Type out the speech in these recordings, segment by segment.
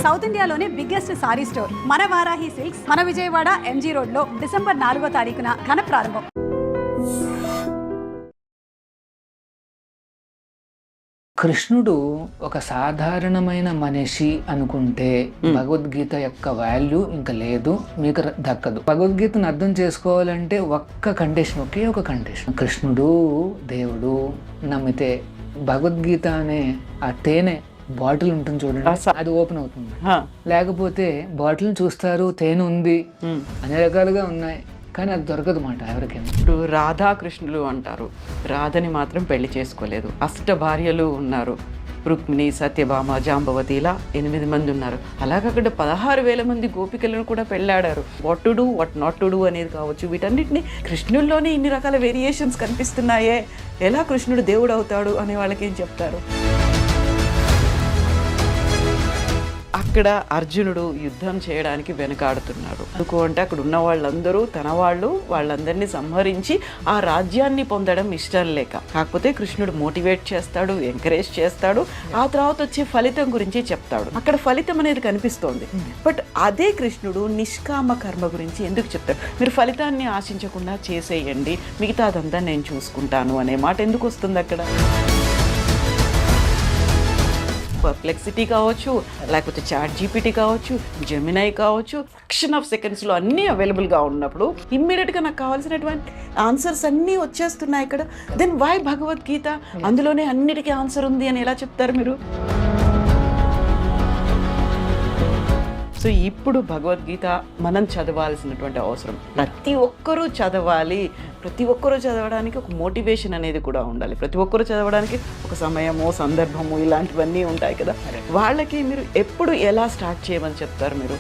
South ఇండియాలోనే biggest sorry store మన Varahi silks మన విజయవాడ ఎంజీ రోడ్ లో డిసెంబర్ 4వ తారీఖున ఘన ప్రారంభం. కృష్ణుడు ఒక సాధారణమైన మనిషి అనుకుంటే భగవద్గీత యొక్క వాల్యూ ఇంకా లేదు, మీకు దక్కదు. భగవద్గీతను అర్థం చేసుకోవాలంటే ఒకే ఒక కండిషన్. కృష్ణుడు దేవుడు నమ్మితే భగవద్గీత అనే ఆ తేనె బాటిల్ ఉంటుంది చూడండి, అది ఓపెన్ అవుతుంది. లేకపోతే బాటిల్ చూస్తారు, తేనె ఉంది, అన్ని రకాలుగా ఉన్నాయి, కానీ అది దొరకదు మాట ఎవరికైనా. ఇప్పుడు రాధాకృష్ణులు అంటారు, రాధని మాత్రం పెళ్లి చేసుకోలేదు. అష్ట భార్యలు ఉన్నారు, రుక్మిణి, సత్యభామ, జాంబవతి, ఇలా 8 మంది ఉన్నారు. అలాగే అక్కడ 16,000 మంది గోపికలను కూడా పెళ్ళాడారు. What to do, what not to do అనేది కావచ్చు. వీటన్నిటిని కృష్ణుల్లోనే ఇన్ని రకాల వేరియేషన్స్ కనిపిస్తున్నాయే, ఎలా కృష్ణుడు దేవుడు అవుతాడు అనే వాళ్ళకి ఏం చెప్తారు? అక్కడ అర్జునుడు యుద్ధం చేయడానికి వెనకాడుతున్నాడు. అంటే అక్కడ ఉన్న వాళ్ళందరూ తన వాళ్ళందరినీ సంహరించి ఆ రాజ్యాన్ని పొందడం ఇష్టం లేక, కాకపోతే కృష్ణుడు మోటివేట్ చేస్తాడు, ఎంకరేజ్ చేస్తాడు, ఆ తర్వాత వచ్చే ఫలితం గురించి చెప్తాడు. అక్కడ ఫలితం అనేది కనిపిస్తోంది. బట్ అదే కృష్ణుడు నిష్కామ కర్మ గురించి ఎందుకు చెప్తాడు? మీరు ఫలితాన్ని ఆశించకుండా చేసేయండి, మిగతా అదంతా నేను చూసుకుంటాను అనే మాట ఎందుకు వస్తుంది అక్కడ? పర్ప్లెక్సిటీ కావచ్చు, లేకపోతే చాట్ జీపీటీ కావచ్చు, జెమినై కావచ్చు, ఫ్రాక్షన్ ఆఫ్ సెకండ్స్లో అన్నీ అవైలబుల్గా ఉన్నప్పుడు ఇమ్మీడియట్గా నాకు కావాల్సినటువంటి ఆన్సర్స్ అన్నీ వచ్చేస్తున్నాయి ఇక్కడ. Then why Bhagavad Gita? అందులోనే అన్నిటికీ ఆన్సర్ ఉంది అని ఎలా చెప్తారు మీరు? సో ఇప్పుడు భగవద్గీత మనం చదవాల్సినటువంటి అవసరం, ప్రతి ఒక్కరూ చదవాలి. ప్రతి ఒక్కరూ చదవడానికి ఒక మోటివేషన్ అనేది కూడా ఉండాలి. ప్రతి ఒక్కరూ చదవడానికి ఒక సమయము, సందర్భము, ఇలాంటివన్నీ ఉంటాయి కదా. వాళ్ళకి మీరు ఎప్పుడు ఎలా స్టార్ట్ చేయమని చెప్తారు మీరు?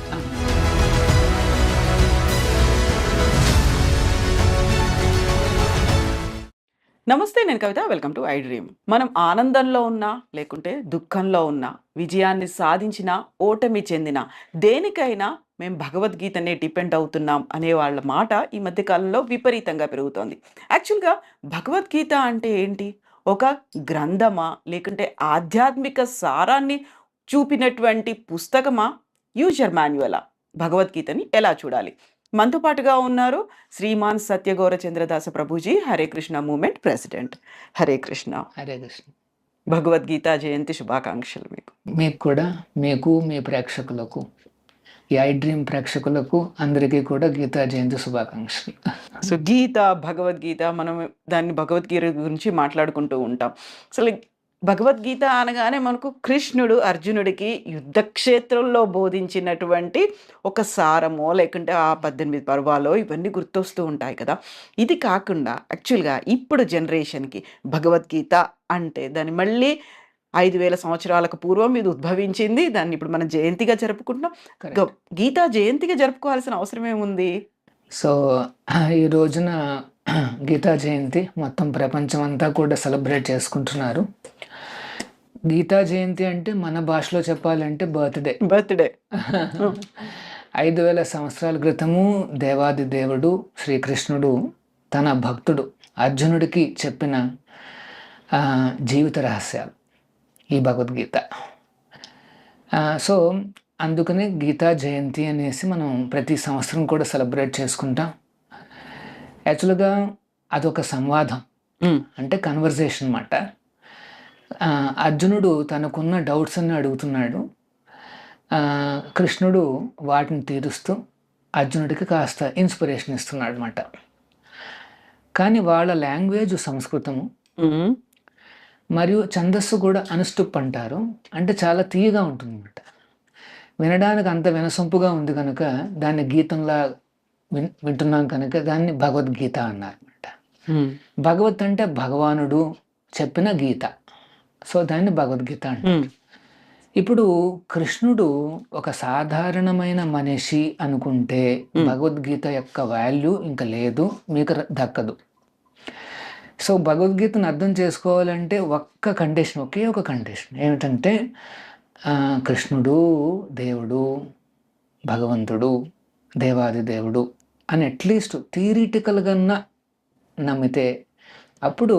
నమస్తే, నేను Kavita. Welcome to iDream. మనం ఆనందంలో ఉన్నా, లేకుంటే దుఃఖంలో ఉన్నా, విజయాన్ని సాధించిన, ఓటమి చెందిన, దేనికైనా మేము భగవద్గీతనే డిపెండ్ అవుతున్నాం అనే వాళ్ళ మాట ఈ మధ్యకాలంలో విపరీతంగా పెరుగుతోంది. యాక్చువల్గా భగవద్గీత అంటే ఏంటి? ఒక గ్రంథమా, లేకుంటే ఆధ్యాత్మిక సారాన్ని చూపినటువంటి పుస్తకమా, యూజర్ మాన్యువలా? భగవద్గీతని ఎలా చూడాలి? మనతో పాటుగా ఉన్నారు శ్రీమాన్ సత్యగౌర చంద్రదాస ప్రభుజీ, హరే కృష్ణ మూమెంట్ ప్రెసిడెంట్. హరే కృష్ణ. హరే కృష్ణ. భగవద్గీత జయంతి శుభాకాంక్షలు మీకు. మీకు కూడా, మీకు, మీ ప్రేక్షకులకు, ఈ ఐ డ్రీమ్ ప్రేక్షకులకు అందరికీ కూడా గీతా జయంతి శుభాకాంక్షలు. సో గీత, భగవద్గీత, మనం దాన్ని భగవద్గీత గురించి మాట్లాడుకుంటూ ఉంటాం. అసలు భగవద్గీత అనగానే మనకు కృష్ణుడు అర్జునుడికి యుద్ధక్షేత్రంలో బోధించినటువంటి ఒక సారమో, లేకుంటే ఆ 18 పర్వాలో ఇవన్నీ గుర్తొస్తూ ఉంటాయి కదా. ఇది కాకుండా యాక్చువల్గా ఇప్పుడు జనరేషన్కి భగవద్గీత అంటే దాన్ని మళ్ళీ 5,000 సంవత్సరాలకు పూర్వం ఇది ఉద్భవించింది. దాన్ని ఇప్పుడు మనం జయంతిగా జరుపుకుంటున్నాం. గీతా జయంతిగా జరుపుకోవాల్సిన అవసరం ఏముంది? సో ఈ రోజున గీతా జయంతి మొత్తం ప్రపంచం అంతా కూడా సెలబ్రేట్ చేసుకుంటున్నారు. గీతా జయంతి అంటే మన భాషలో చెప్పాలంటే బర్త్డే. 5,000 సంవత్సరాల క్రితము దేవాది దేవుడు శ్రీకృష్ణుడు తన భక్తుడు అర్జునుడికి చెప్పిన జీవిత రహస్యాలు ఈ భగవద్గీత. సో అందుకనే గీతా జయంతి అనేసి మనం ప్రతి సంవత్సరం కూడా సెలబ్రేట్ చేసుకుంటాం. యాక్చువల్గా అదొక సంవాదం, అంటే కన్వర్జేషన్ అన్నమాట. అర్జునుడు తనకున్న డౌట్స్ అన్ని అడుగుతున్నాడు, కృష్ణుడు వాటిని తీరుస్తూ అర్జునుడికి కాస్త ఇన్స్పిరేషన్ ఇస్తున్నాడు అన్నమాట. కానీ వాళ్ళ లాంగ్వేజ్ సంస్కృతము, మరియు ఛందస్సు కూడా అనుష్టుప్ అంటారు, అంటే చాలా తీయగా ఉంటుంది అన్నమాట. వినడానికి అంత వినసొంపుగా ఉంది కనుక దాన్ని గీతంలా వింటున్నాం కనుక దాన్ని భగవద్గీత అన్నారన్నమాట. భగవత్ అంటే భగవానుడు చెప్పిన గీత, సో దాన్ని భగవద్గీత అంటారు. ఇప్పుడు కృష్ణుడు ఒక సాధారణమైన మనిషి అనుకుంటే భగవద్గీత యొక్క వాల్యూ ఇంకా లేదు, మీకు దక్కదు. సో భగవద్గీతను అర్థం చేసుకోవాలంటే ఒకే ఒక కండిషన్ ఏమిటంటే కృష్ణుడు దేవుడు, భగవంతుడు, దేవాది దేవుడు అని అట్లీస్ట్ థియరిటికల్గా నమ్మితే అప్పుడు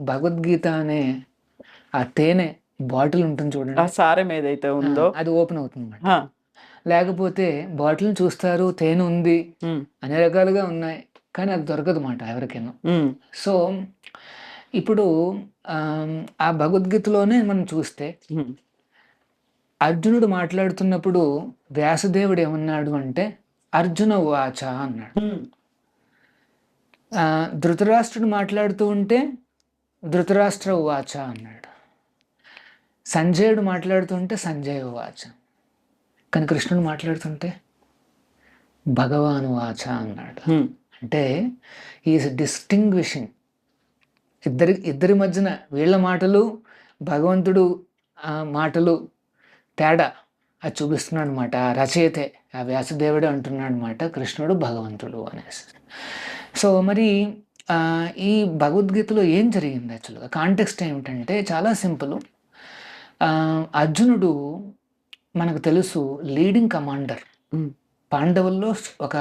భగవద్గీత అనే ఆ తేనె బాటిల్ ఉంటుంది ఆ చూడండి, సారం ఏదైతే ఉందో. అది ఓపెన్ అవుతుంది అన్నమాట. ఆ, లేకపోతే బాటిల్ని చూస్తారు, తేనె ఉంది, ఉమ్, అన్ని రకాలుగా ఉన్నాయి, కానీ అది దొరకదు అన్నమాట ఎవరికైనా. ఉమ్, సో ఇప్పుడు ఆ భగవద్గీతలోనే మనం చూస్తే ఉమ్, అర్జునుడు మాట్లాడుతున్నప్పుడు వ్యాసదేవుడు ఏమన్నాడు అంటే అర్జున వాచ అన్నాడు. ఉమ్, ధృతరాష్ట్రుడు మాట్లాడుతూ ఉంటే ధృతరాష్ట్ర వాచ అన్నాడు. సంజయుడు మాట్లాడుతుంటే సంజయ వాచ. కానీ కృష్ణుడు మాట్లాడుతుంటే భగవాను వాచ అన్నాడు. ఉమ్, అంటే ఈజ్ డిస్టింగ్విషింగ్ ఇద్దరి మధ్యన వీళ్ళ మాటలు భగవంతుడు మాటలు తేడా అది చూపిస్తున్నాడు అనమాట. ఆ రచయితే ఆ వ్యాసదేవుడే అంటున్నాడు అనమాట కృష్ణుడు భగవంతుడు అనేసి. సో మరి ఈ భగవద్గీతలో ఏం జరిగింది యాక్చువల్గా కాంటెక్స్ట్ ఏమిటంటే చాలా సింపుల్. అర్జునుడు మనకు తెలుసు లీడింగ్ కమాండర్, ఉమ్, పాండవుల్లో ఒక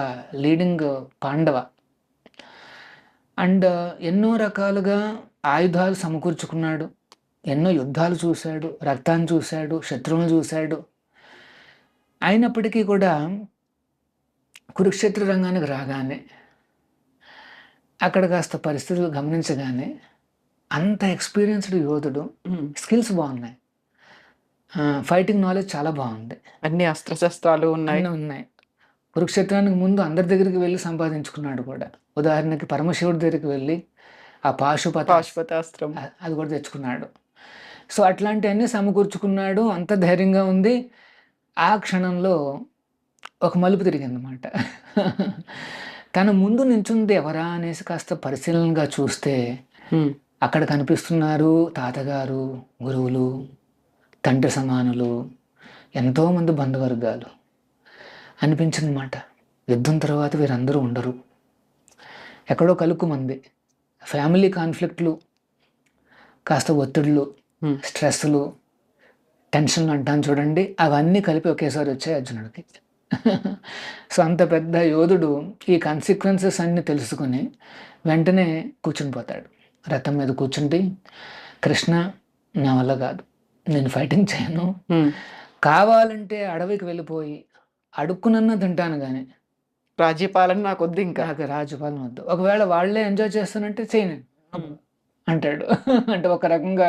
లీడింగ్ పాండవ. అండ్ ఎన్నో రకాలుగా ఆయుధాలు సమకూర్చుకున్నాడు, ఎన్నో యుద్ధాలు చూశాడు, రక్తాన్ని చూశాడు, శత్రువులను చూశాడు. అయినప్పటికీ కూడా కురుక్షేత్ర రంగానికి రాగానే అక్కడ కాస్త పరిస్థితులు గమనించగానే అంత ఎక్స్పీరియన్స్డ్ యోధుడు, ఉమ్. స్కిల్స్ బాగున్నాయి, ఫైటింగ్ నాలెడ్జ్ చాలా బాగుంది, అన్ని అస్త్రశస్త్రాలు ఉన్నాయి. అన్నీ ఉన్నాయి. కురుక్షేత్రానికి ముందు అందరి దగ్గరికి వెళ్ళి సంపాదించుకున్నాడు కూడా. ఉదాహరణకి పరమశివుడి దగ్గరికి వెళ్ళి ఆ పాశుపతాస్త్రం. అది కూడా తెచ్చుకున్నాడు. సో అట్లాంటివన్నీ సమకూర్చుకున్నాడు, అంత ధైర్యంగా ఉంది. ఆ క్షణంలో ఒక మలుపు తిరిగిందన్నమాట. తన ముందు నించుంది ఎవరా అనేసి కాస్త పరిశీలనగా చూస్తే ఉమ్, అక్కడ కనిపిస్తున్నారు తాతగారు, గురువులు, తండ్రి సమానులు, ఎంతోమంది బంధువర్గాలు అనిపించిందన్నమాట. యుద్ధం తర్వాత వీరందరూ ఉండరు, ఎక్కడో కలుక్కుమంది. ఫ్యామిలీ కాన్ఫ్లిక్ట్లు, కాస్త ఒత్తిళ్ళు, స్ట్రెస్లు, టెన్షన్లు అంటాను చూడండి, అవన్నీ కలిపి ఒకేసారి వచ్చాయి అర్జునుడికి. సో అంత పెద్ద యోధుడు ఈ కాన్సిక్వెన్సెస్ అన్నీ తెలుసుకుని వెంటనే కూర్చుని పోతాడు. రథం మీద కూర్చుండి, కృష్ణ నా వల్ల కాదు, నేను ఫైటింగ్ చేయను, ఉమ్. కావాలంటే అడవికి వెళ్ళిపోయి అడుక్కునన్నా తింటాను, కానీ రాజ్యపాలన నాకు వద్దు ఇంకా. నాకు రాజపాలన వద్దు. ఒకవేళ వాళ్ళే ఎంజాయ్ చేస్తానంటే చేయను అంటాడు. అంటే ఒక రకంగా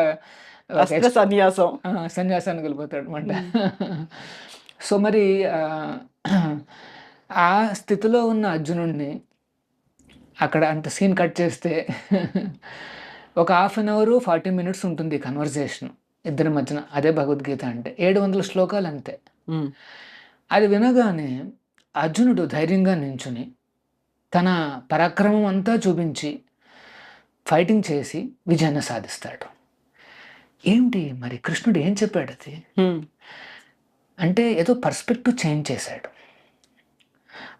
అస్త్ర సన్యాసం. సన్యాసానికి వెళ్ళిపోతాడు అనమాట. సో మరి ఆ స్థితిలో ఉన్న అర్జునుడిని అక్కడ అంత సీన్ కట్ చేస్తే ఒక 1/2 అవర్ 40 minutes ఉంటుంది కన్వర్జేషన్ ఇద్దరి మధ్యన. అదే భగవద్గీత అంటే 700 శ్లోకాలు అంతే. ఉమ్, అది వినగానే అర్జునుడు ధైర్యంగా నించుని తన పరాక్రమం అంతా చూపించి ఫైటింగ్ చేసి విజయాన్ని సాధిస్తాడు. ఏమిటి మరి కృష్ణుడు ఏం చెప్పాడు అది ఉమ్, అంటే ఏదో పర్స్పెక్టివ్ చేంజ్ చేశాడు.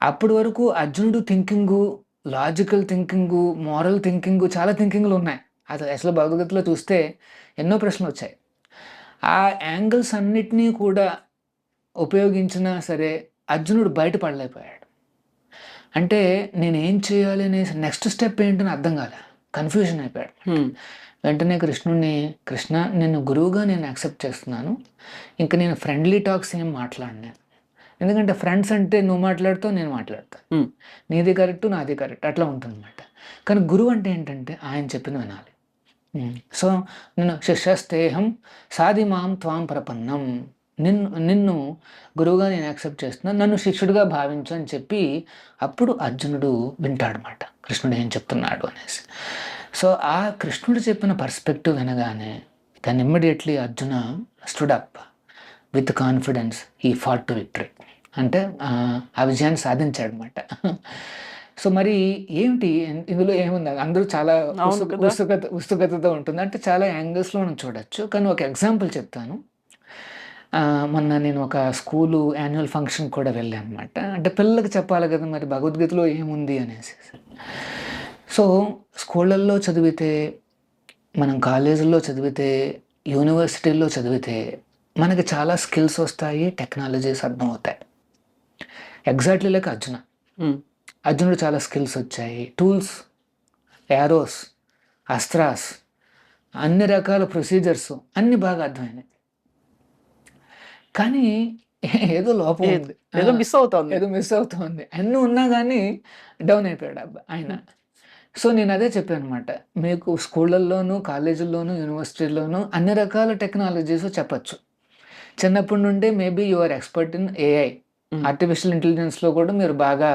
అప్పటి వరకు అర్జునుడు thinking, logical thinking, moral thinking, చాలా థింకింగ్లు ఉన్నాయి. అసలు భగవద్గీతలో చూస్తే ఎన్నో ప్రశ్నలు వచ్చాయి. ఆ యాంగిల్స్ అన్నిటినీ కూడా ఉపయోగించినా సరే అర్జునుడు బయటపడలేకపోయాడు. అంటే నేనేం చేయాలి అనేసి నెక్స్ట్ స్టెప్ ఏంటని అర్థం కాలే, కన్ఫ్యూజన్ అయిపోయాడు. ఉమ్, వెంటనే కృష్ణుడిని, కృష్ణ నేను గురువుగా నేను యాక్సెప్ట్ చేస్తున్నాను, ఇంకా నేను ఫ్రెండ్లీ టాక్స్ ఏం మాట్లాడినాను. ఎందుకంటే ఫ్రెండ్స్ అంటే నువ్వు మాట్లాడుతావు, నేను మాట్లాడతాను, ఉమ్, నీది కరెక్ట్ నాది కరెక్ట్ అట్లా ఉంటుందన్నమాట. కానీ గురువు అంటే ఏంటంటే ఆయన చెప్పింది వినాలి. సో నేను శిష్యస్తేహం సాది మాం త్వాం ప్రపన్నం, నిన్ను గురువుగా నేను యాక్సెప్ట్ చేస్తున్నాను, నన్ను శిష్యుడిగా భావించు అని చెప్పి అప్పుడు అర్జునుడు వింటాడనమాట కృష్ణుడు ఏం చెప్తున్నాడు అనేసి. సో ఆ కృష్ణుడు చెప్పిన పర్స్పెక్టివ్ వినగానే దాన్ని immediately Arjuna stood up with confidence, he fat to victory, అంటే ఆ విజయాన్ని సాధించాడనమాట. సో మరి ఏమిటి ఇందులో ఏముంది, అందరూ చాలా ఉత్సుకతతో ఉంటుంది, అంటే చాలా యాంగిల్స్లో మనం చూడొచ్చు. కానీ ఒక ఎగ్జాంపుల్ చెప్తాను. మొన్న నేను ఒక స్కూలు యాన్యువల్ ఫంక్షన్ కూడా వెళ్ళాను అనమాట. అంటే పిల్లలకి చెప్పాలి కదా మరి భగవద్గీతలో ఏముంది అనేసి. సో స్కూళ్ళల్లో చదివితే, మనం కాలేజీల్లో చదివితే, యూనివర్సిటీల్లో చదివితే మనకి చాలా స్కిల్స్ వస్తాయి, టెక్నాలజీస్ అర్థమవుతాయి. ఎగ్జాక్ట్లీ లైక్ అర్జునుడు చాలా స్కిల్స్ వచ్చాయి, టూల్స్, యారోస్, అస్త్రాస్, అన్ని రకాల ప్రొసీజర్స్ అన్ని బాగా అర్థమైనాయి. కానీ ఏదో లోపం ఉంది, ఏదో మిస్ అవుతుంది. ఏదో మిస్ అవుతుంది. అన్నీ ఉన్నా కానీ డౌన్ అయిపోయాడు ఆయన. సో నేను అదే చెప్పాను అనమాట, మీకు స్కూళ్ళల్లోనూ కాలేజీల్లోనూ యూనివర్సిటీల్లోనూ అన్ని రకాల టెక్నాలజీస్ చెప్పచ్చు. చిన్నప్పటి నుండే maybe you are expert in AI, artificial ఇంటెలిజెన్స్లో కూడా మీరు బాగా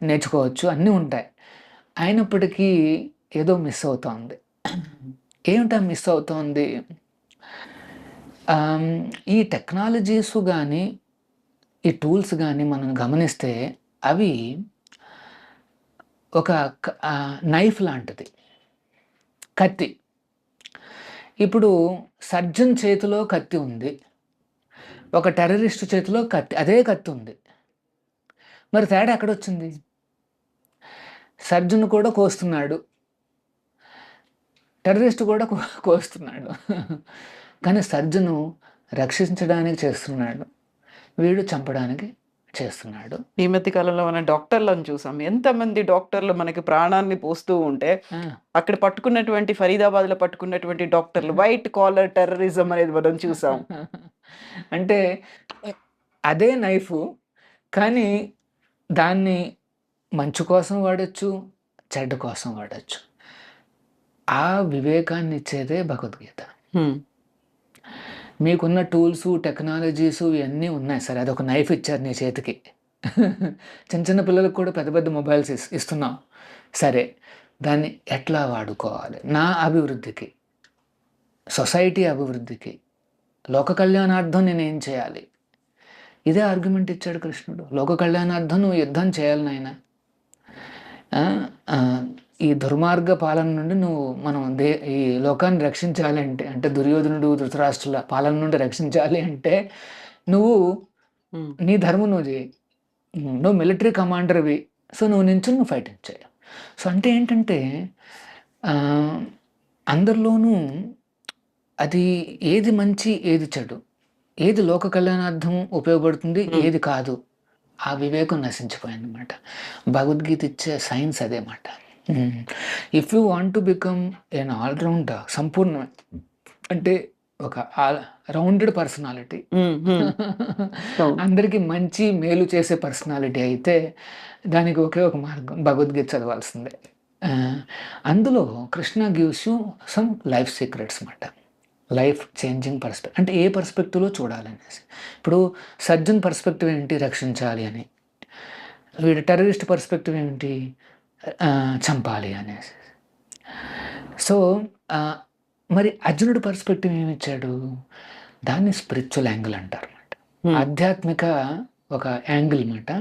నేర్చుకోవచ్చు, అన్నీ ఉంటాయి. అయినప్పటికీ ఏదో మిస్ అవుతోంది. ఏమిటా మిస్ అవుతోంది? ఈ టెక్నాలజీస్ కానీ ఈ టూల్స్ కానీ మనం గమనిస్తే అవి ఒక నైఫ్ లాంటిది, కత్తి. ఇప్పుడు సర్జన్ చేతిలో కత్తి ఉంది, ఒక టెర్రరిస్ట్ చేతిలో కత్తి, అదే కత్తి ఉంది. మరి తేడా ఎక్కడొచ్చింది? సర్జన్ కూడా కోస్తున్నాడు, టెర్రరిస్ట్ కూడా కోస్తున్నాడు. కానీ సర్జను రక్షించడానికి చేస్తున్నాడు, వీడు చంపడానికి చేస్తున్నాడు. ఈ మధ్య కాలంలో మన డాక్టర్లను చూసాం. ఎంతమంది డాక్టర్లు మనకి ప్రాణాన్ని పోస్తూ ఉంటే అక్కడ పట్టుకున్నటువంటి ఫరీదాబాద్లో పట్టుకున్నటువంటి డాక్టర్లు వైట్ కాలర్ టెర్రరిజం అనేది మనం చూసాం. అంటే అదే నైఫ్, కానీ దాన్ని మంచు కోసం వాడచ్చు, చెడ్డ కోసం వాడచ్చు. ఆ వివేకాన్ని ఇచ్చేదే భగవద్గీత. మీకున్న టూల్స్ టెక్నాలజీస్ ఇవన్నీ ఉన్నాయి సరే, అదొక నైఫ్ ఇచ్చారు నీ చేతికి. చిన్న చిన్న పిల్లలకు కూడా పెద్ద పెద్ద మొబైల్స్ ఇస్తున్నాం సరే, దాన్ని ఎట్లా వాడుకోవాలి? నా అభివృద్ధికి, సొసైటీ అభివృద్ధికి, లోక కళ్యాణార్థం నేనేం చేయాలి? ఇదే ఆర్గ్యుమెంట్ ఇచ్చాడు కృష్ణుడు. లోక కళ్యాణార్థం నువ్వు యుద్ధం చేయాలి నాయన. ఈ దుర్మార్గ పాలన నుండి మనం ఈ లోకాన్ని రక్షించాలి అంటే దుర్యోధనుడు ధృతరాష్ట్రుల పాలన నుండి రక్షించాలి అంటే నువ్వు నీ ధర్మం నువ్వు చేయి. నువ్వు మిలిటరీ కమాండర్వి, సో నువ్వు ఫైటింగ్ చేయాలి. సో అంటే ఏంటంటే అందరిలోనూ అది ఏది మంచి ఏది చెడు, ఏది లోక కళ్యాణార్థం ఉపయోగపడుతుంది ఏది కాదు, ఆ వివేకం నశించిపోయింది అన్నమాట. భగవద్గీత ఇచ్చే సైన్స్ అదే మాట. If you want to become an allrounder, సంపూర్ణ అంటే ఒక రౌండెడ్ పర్సనాలిటీ, అందరికీ మంచి మేలు చేసే పర్సనాలిటీ అయితే దానికి ఒకే ఒక మార్గం, భగవద్గీత చదవాల్సిందే. అందులో Krishna gives you some life secrets అన్నమాట. లైఫ్ చేంజింగ్ పర్స్పెక్టివ్ అంటే ఏ పర్స్పెక్టివ్లో చూడాలనేసి. ఇప్పుడు సర్జన్ పర్స్పెక్టివ్ ఏంటి? రక్షించాలి అని. వీడి టెర్రరిస్ట్ పర్స్పెక్టివ్ ఏంటి? చంపాలి అనేసి. సో మరి అర్జునుడి పర్స్పెక్టివ్ ఏమిచ్చాడు? దాన్ని స్పిరిచువల్ యాంగిల్ అంటారు అన్నమాట. ఆధ్యాత్మిక ఒక యాంగిల్ అన్నమాట.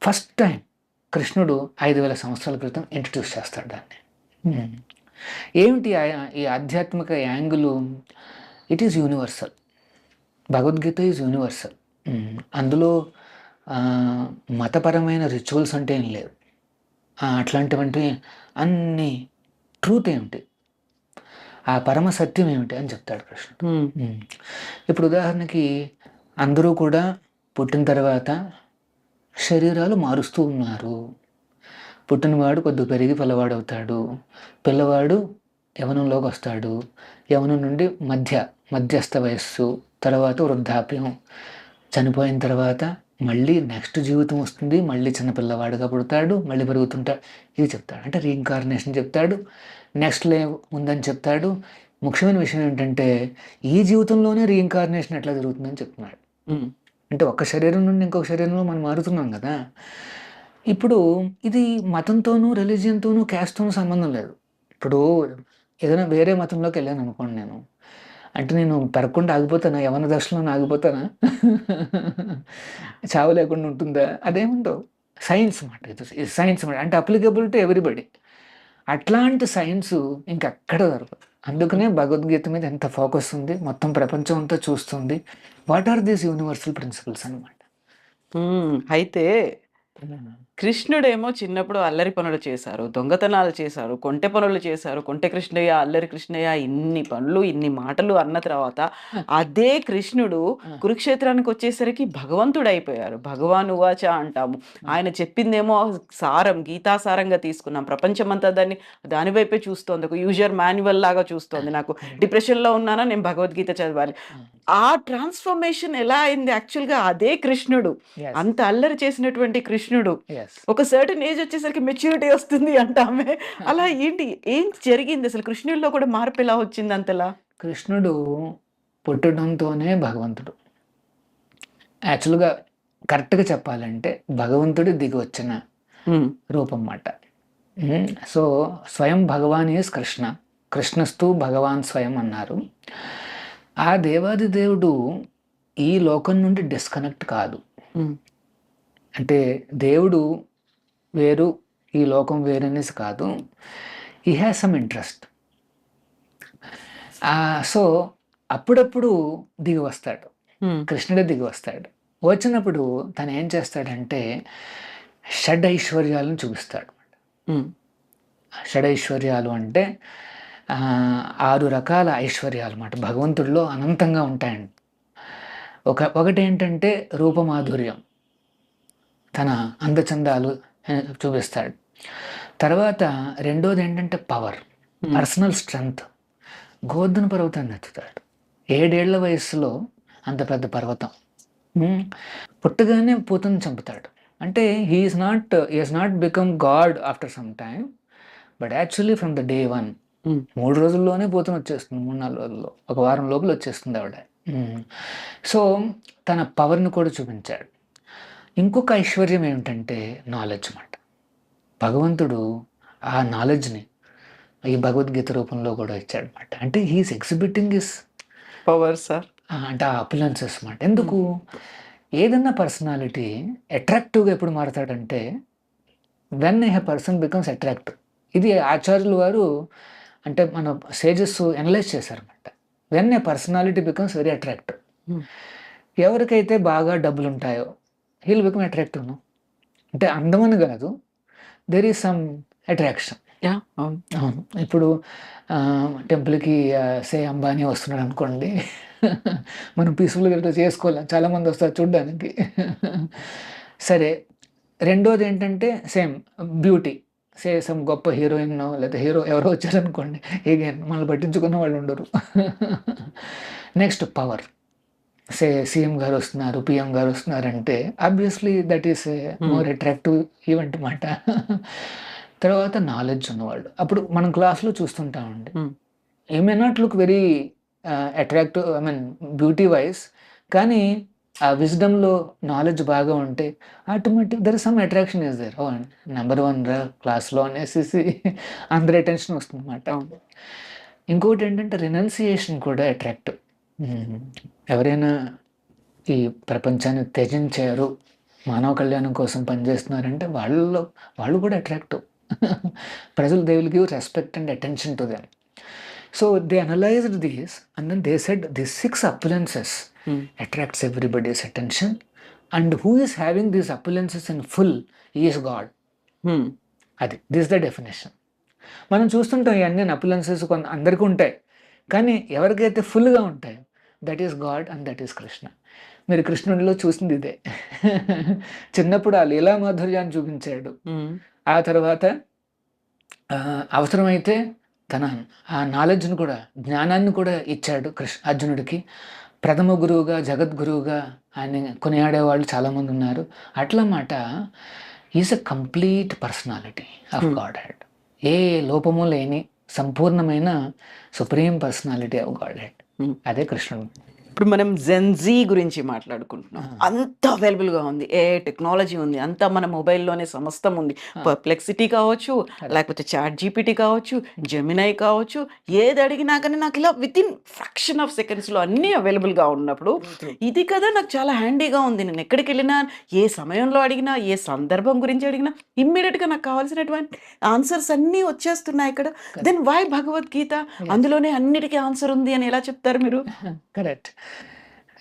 ఫస్ట్ టైం కృష్ణుడు 5000 సంవత్సరాల క్రితం ఇంట్రడ్యూస్ చేస్తాడు దాన్ని. ఏమిటి ఈ ఆధ్యాత్మిక angle? It is universal. Bhagavad Gita is universal. అందులో మతపరమైన రిచువల్స్ అంటే ఏం లేవు. అట్లాంటివంటి అన్ని ట్రూత్ ఏమిటి, ఆ పరమ సత్యం ఏమిటి అని చెప్తాడు కృష్ణుడు. ఇప్పుడు ఉదాహరణకి అందరూ కూడా పుట్టిన తర్వాత శరీరాలు మారుస్తూ ఉన్నారు. పుట్టినవాడు కొద్దిగా పెరిగి పిల్లవాడు, పిల్లవాడు యవనంలోకి వస్తాడు, యవనం నుండి మధ్యస్థ వయస్సు, తర్వాత వృద్ధాప్యం, చనిపోయిన తర్వాత మళ్ళీ నెక్స్ట్ జీవితం వస్తుంది, మళ్ళీ చిన్నపిల్లవాడుగా పుడతాడు, మళ్ళీ పెరుగుతుంటాడు. ఇది చెప్తాడు. అంటే రీఇన్కార్నేషన్ చెప్తాడు, నెక్స్ట్ లైఫ్ ఉందని చెప్తాడు. ముఖ్యమైన విషయం ఏంటంటే ఈ జీవితంలోనే రీఇన్కార్నేషన్ ఎట్లా జరుగుతుందని చెప్తున్నాడు. అంటే ఒక శరీరం నుండి ఇంకొక శరీరంలో మనం మారుతున్నాం కదా. ఇప్పుడు ఇది మతంతోనూ రిలీజియన్తోనూ క్యాస్ట్తోనూ సంబంధం లేదు. ఇప్పుడు ఏదైనా వేరే మతంలోకి వెళ్ళాను అనుకోండి, అంటే నేను పెరగకుండా ఆగిపోతానా? యవన దశలో ఆగిపోతానా? చావు లేకుండా ఉంటుందా? అదేముండవు. సైన్స్ అన్నమాట. ఇది సైన్స్ అన్నమాట. అంటే అప్లికబుల్ టు ఎవ్రీబడి. అట్లాంటి సైన్స్ ఇంకెక్కడ దొరకదు. అందుకనే భగవద్గీత మీద ఎంత ఫోకస్ ఉంది, మొత్తం ప్రపంచం అంతా చూస్తుంది. What are these universal principles అన్నమాట. అయితే కృష్ణుడేమో చిన్నప్పుడు అల్లరి పనులు చేశారు, దొంగతనాలు చేశారు, కొంటె పనులు చేశారు. కొంటె కృష్ణయ్య, అల్లరి కృష్ణయ్య ఇన్ని పనులు, ఇన్ని మాటలు అన్న తర్వాత అదే కృష్ణుడు కురుక్షేత్రానికి వచ్చేసరికి భగవంతుడైపోయారు. భగవాన్ ఉవాచ అంటాము. ఆయన చెప్పిందేమో సారం, గీతాసారంగా తీసుకున్నాం. ప్రపంచమంతా దాని వైపే చూస్తోంది. ఒక యూజర్ మాన్యువల్ లాగా చూస్తోంది. నాకు డిప్రెషన్‌లో ఉన్నానా, నేను భగవద్గీత చదవాలి. ఆ ట్రాన్స్‌ఫర్మేషన్ ఎలా అయింది యాక్చువల్‌గా అదే కృష్ణుడు. Yes. అంత అల్లరి చేసినటువంటి కృష్ణుడు Yes. ఒక సర్టెన్ ఏజ్ వచ్చేసరికి మెచ్యూరిటీ వస్తుంది అంటామే. అలా ఏంటి? ఏం జరిగింది అసలు? కృష్ణుడిలో కూడా మార్పు ఎలా వచ్చింది అంతలా? కృష్ణుడు పుట్టడంతోనే భగవంతుడు. యాక్చువల్‌గా కరెక్ట్‌గా చెప్పాలంటే భగవంతుడు దిగి వచ్చిన హ్మ్. రూపం మాట. సో స్వయం భగవాన్ ఈజ్ కృష్ణ, కృష్ణస్తు భగవాన్ స్వయం అన్నారు. ఆ దేవాది దేవుడు ఈ లోకం నుండి డిస్కనెక్ట్ కాదు. హ్మ్. అంటే దేవుడు వేరు, ఈ లోకం వేరనేసి కాదు. ఈ హ్యాస్ సమ్ ఇంట్రెస్ట్. సో అప్పుడప్పుడు దిగి వస్తాడు, హ్మ్. కృష్ణుడే దిగి వస్తాడు. వచ్చినప్పుడు తను ఏం చేస్తాడంటే షడ్ ఐశ్వర్యాలను చూపిస్తాడు. హ్మ్. షడైశ్వర్యాలు అంటే 6 రకాల ఐశ్వర్యాలు అన్నమాట. భగవంతుడిలో అనంతంగా ఉంటాయండి. ఒకటి ఏంటంటే రూపమాధుర్యం, తన అందచందాలు చూపిస్తాడు. తర్వాత రెండోది ఏంటంటే పవర్, పర్సనల్ స్ట్రెంగ్త్. గోవర్ధన పర్వతాన్ని ఎత్తుతాడు. 7 ఏళ్ల వయస్సులో అంత పెద్ద పర్వతం. పుట్టగానే పూతను చంపుతాడు. అంటే he is not become god after some time, but actually from the day 1 hmm. 3 రోజుల్లోనే పూతన వచ్చేస్తుంది. 3-4 రోజుల్లో, ఒక వారం లోపల వచ్చేస్తుంది ఆవిడ. సో తన పవర్ని కూడా చూపించాడు. ఇంకొక ఐశ్వర్యం ఏమిటంటే నాలెడ్జ్ అన్నమాట. భగవంతుడు ఆ నాలెడ్జ్ని ఈ భగవద్గీత రూపంలో కూడా ఇచ్చాడు అనమాట. అంటే he's exhibiting his power sir. అంటే ఆ అపులెన్సెస్ అన్నమాట. ఎందుకు? ఏదన్నా పర్సనాలిటీ అట్రాక్టివ్గా ఎప్పుడు మారతాడంటే when a person becomes attractive. ఇది ఆచార్యులు వారు అంటే మన సేజెస్ ఎనలైజ్ చేశారన్నమాట. When a personality becomes very attractive. ఎవరికైతే బాగా డబ్బులు ఉంటాయో హీల్ బికమ్ అట్రాక్టివ్. అంటే అందమని కాదు, దెర్ ఈజ్ సమ్ అట్రాక్షన్. అవును. ఇప్పుడు టెంపుల్కి సే అంబానీ వస్తున్నాడు అనుకోండి, మనం పీస్ఫుల్గా చేసుకోలేం, చాలామంది వస్తారు చూడ్డానికి. సరే, రెండోది ఏంటంటే సేమ్ బ్యూటీ. సమ్ గొప్ప హీరోయిన్ లేదా హీరో ఎవరో వచ్చారనుకోండి, ఏగైన్ మనల్ని పట్టించుకున్న వాళ్ళు ఉండరు. Next power. సీఎం గారు వస్తున్నారు, పిఎం గారు వస్తున్నారంటే obviously that is more attractive event అన్నమాట. తర్వాత నాలెడ్జ్ ఉన్నవాళ్ళు. అప్పుడు మనం క్లాస్లో చూస్తుంటామండి, he may not look very attractive, I mean beauty wise, కానీ ఆ విజ్డమ్లో నాలెడ్జ్ బాగా ఉంటే automatic there is some attraction is there. Number 1 రా క్లాస్లో అనేసి అందరి అటెన్షన్ వస్తుంది అన్నమాట. ఇంకోటి ఏంటంటే రినౌన్సియేషన్ కూడా అట్రాక్టివ్. ఎవరైనా ఈ ప్రపంచాన్ని త్యజించారు, మానవ కళ్యాణం కోసం పనిచేస్తున్నారంటే వాళ్ళు కూడా అట్రాక్టివ్. ప్రజలు they will give respect and attention to them. So they analysed these and then they said this 6 opulences attracts everybody's attention, and who is having these apulences in full, he is God. అది this the definition. మనం చూస్తుంటాం ఇవన్నీ అపులెన్సెస్ అందరికీ ఉంటాయి, కానీ ఎవరికైతే ఫుల్గా ఉంటాయో that is God and that is Krishna. మీరు కృష్ణుడిలో చూసింది ఇదే. చిన్నప్పుడు ఆ లీలా మాధుర్యాన్ని చూపించాడు, ఆ తర్వాత అవసరమైతే తన ఆ నాలెడ్జ్ని కూడా, జ్ఞానాన్ని కూడా ఇచ్చాడు అర్జునుడికి. ప్రథమ గురువుగా, జగద్గురువుగా ఆయన కొనియాడేవాళ్ళు చాలామంది ఉన్నారు. అట్లా మాట is a complete personality of godhead. ఏ లోపము లేని సంపూర్ణమైన supreme personality of godhead. అదే కృష్ణుడు. ఇప్పుడు మనం జెన్జీ గురించి మాట్లాడుకుంటున్నాం. అంత అవైలబుల్గా ఉంది, ఏ టెక్నాలజీ ఉంది, అంతా మన మొబైల్లోనే సమస్తం ఉంది. పర్ప్లెక్సిటీ కావచ్చు, లేకపోతే చాట్ జీపీటీ కావచ్చు, జెమినై కావచ్చు, ఏది అడిగినా కానీ నాకు ఇలా విత్ ఇన్ ఫ్రాక్షన్ ఆఫ్ సెకండ్స్లో అన్నీ అవైలబుల్గా ఉన్నప్పుడు ఇది కదా నాకు చాలా హ్యాండీగా ఉంది. నేను ఎక్కడికి వెళ్ళినా, ఏ సమయంలో అడిగినా, ఏ సందర్భం గురించి అడిగినా ఇమ్మీడియట్గా నాకు కావాల్సినటువంటి ఆన్సర్స్ అన్నీ వచ్చేస్తున్నాయి ఇక్కడ. దెన్ వై భగవద్గీత అందులోనే అన్నిటికీ ఆన్సర్ ఉంది అని ఎలా చెప్తారు మీరు? కరెక్ట్.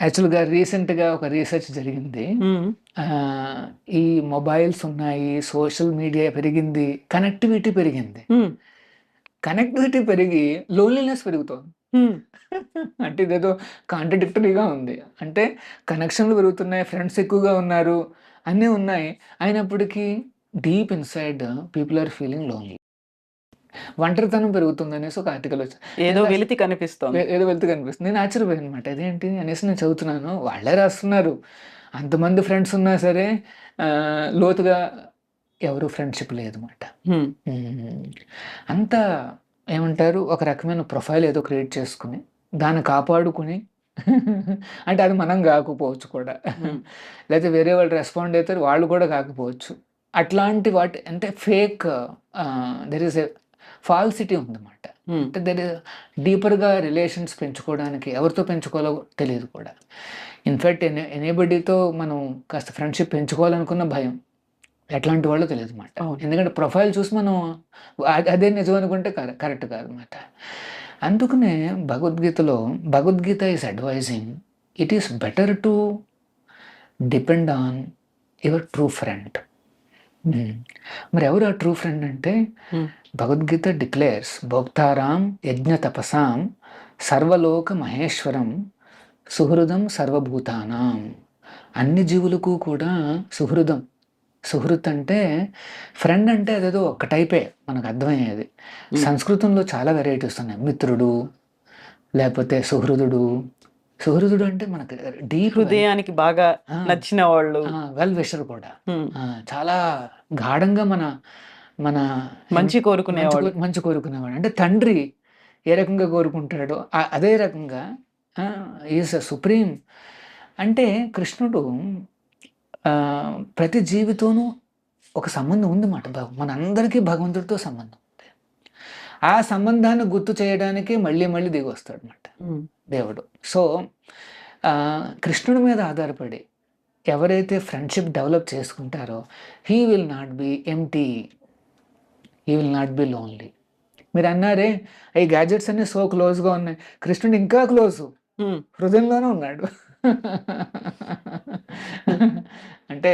యాక్చువల్గా రీసెంట్గా ఒక రీసెర్చ్ జరిగింది. ఈ మొబైల్స్ ఉన్నాయి, సోషల్ మీడియా పెరిగింది, కనెక్టివిటీ పెరిగింది. కనెక్టివిటీ పెరిగి లోన్లీనెస్ పెరుగుతోంది. అంటే ఇదేదో కాంట్రడిక్టరీగా ఉంది. అంటే కనెక్షన్లు పెరుగుతున్నాయి, ఫ్రెండ్స్ ఎక్కువగా ఉన్నారు, అన్నీ ఉన్నాయి. అయినప్పటికీ deep inside people are feeling lonely. ఒంటరితనం పెరుగుతుంది అనేసి ఒక ఆర్టికల్ వచ్చింది. ఏదో వెలితి కనిపిస్తోంది. ఏదో వెళ్తూ కనిపిస్తుంది. నేను ఆశ్చర్యపోయాను అనమాట. అదేంటి అనేసి నేను చదువుతున్నాను. వాళ్ళే రాస్తున్నారు. అంతమంది ఫ్రెండ్స్ ఉన్నా సరే లోతుగా ఎవరు ఫ్రెండ్షిప్ లేదన్నమాట. అంతా ఏమంటారు, ఒక రకమైన ప్రొఫైల్ ఏదో క్రియేట్ చేసుకుని దాన్ని కాపాడుకుని అంటే అది మనం కాకపోవచ్చు కూడా, లేకపోతే వేరే వాళ్ళు రెస్పాండ్ అవుతారు, వాళ్ళు కూడా కాకపోవచ్చు. అట్లాంటి వాటి అంటే fake there is a falsity ఉందన్నమాట. అంటే దెర్ ఇస్ డీపర్గా రిలేషన్స్ పెంచుకోవడానికి ఎవరితో పెంచుకోవాలో తెలియదు కూడా. ఇన్ఫ్యాక్ట్ ఎనీబడితో మనం కాస్త ఫ్రెండ్షిప్ పెంచుకోవాలనుకున్న భయం, ఎట్లాంటి వాళ్ళో తెలియదు అన్నమాట. ఎందుకంటే ప్రొఫైల్ చూసి మనం అదే నిజం అనుకుంటే కరెక్ట్ కాదన్నమాట. అందుకనే Bhagavad Gita is advising it is better to depend on your true friend. మరి ఎవరు ఆ ట్రూ ఫ్రెండ్ అంటే, భగవద్గీత డిక్లేర్స్ భోక్తారాం యజ్ఞ తపసాం సర్వలోక మహేశ్వరం సుహృదం సర్వభూతానాం. అన్ని జీవులకు కూడా సుహృదం. సుహృత్ అంటే ఫ్రెండ్ అంటే అదేదో ఒక్క టైపే మనకు అర్థమయ్యేది. సంస్కృతంలో చాలా వెరైటీస్ ఉన్నాయి. మిత్రుడు, లేకపోతే సుహృదుడు. సుహృదుడు అంటే మనకు డీప్ హృదయానికి బాగా నచ్చిన వాళ్ళు, వెల్ విషర్ కూడా, చాలా గాఢంగా మన మన మంచి కోరుకునేవాడు. మంచి కోరుకునేవాడు అంటే తండ్రి ఏ రకంగా కోరుకుంటాడో అదే రకంగా ఈజ్ సుప్రీం. అంటే కృష్ణుడు ప్రతి జీవితోనూ ఒక సంబంధం ఉందన్నమాట. మనందరికీ భగవంతుడితో సంబంధం ఉంది. ఆ సంబంధాన్ని గుర్తు చేయడానికి మళ్ళీ మళ్ళీ దిగి వస్తాడు అనమాట దేవుడు. సో కృష్ణుడి మీద ఆధారపడి ఎవరైతే ఫ్రెండ్షిప్ డెవలప్ చేసుకుంటారో he will not be empty, he will not be lonely. మీరు అన్నారే ఈ గ్యాజెట్స్ అన్నీ సో క్లోజ్గా ఉన్నాయి, కృష్ణుడు ఇంకా క్లోజ్, హృదయంలోనే ఉన్నాడు. అంటే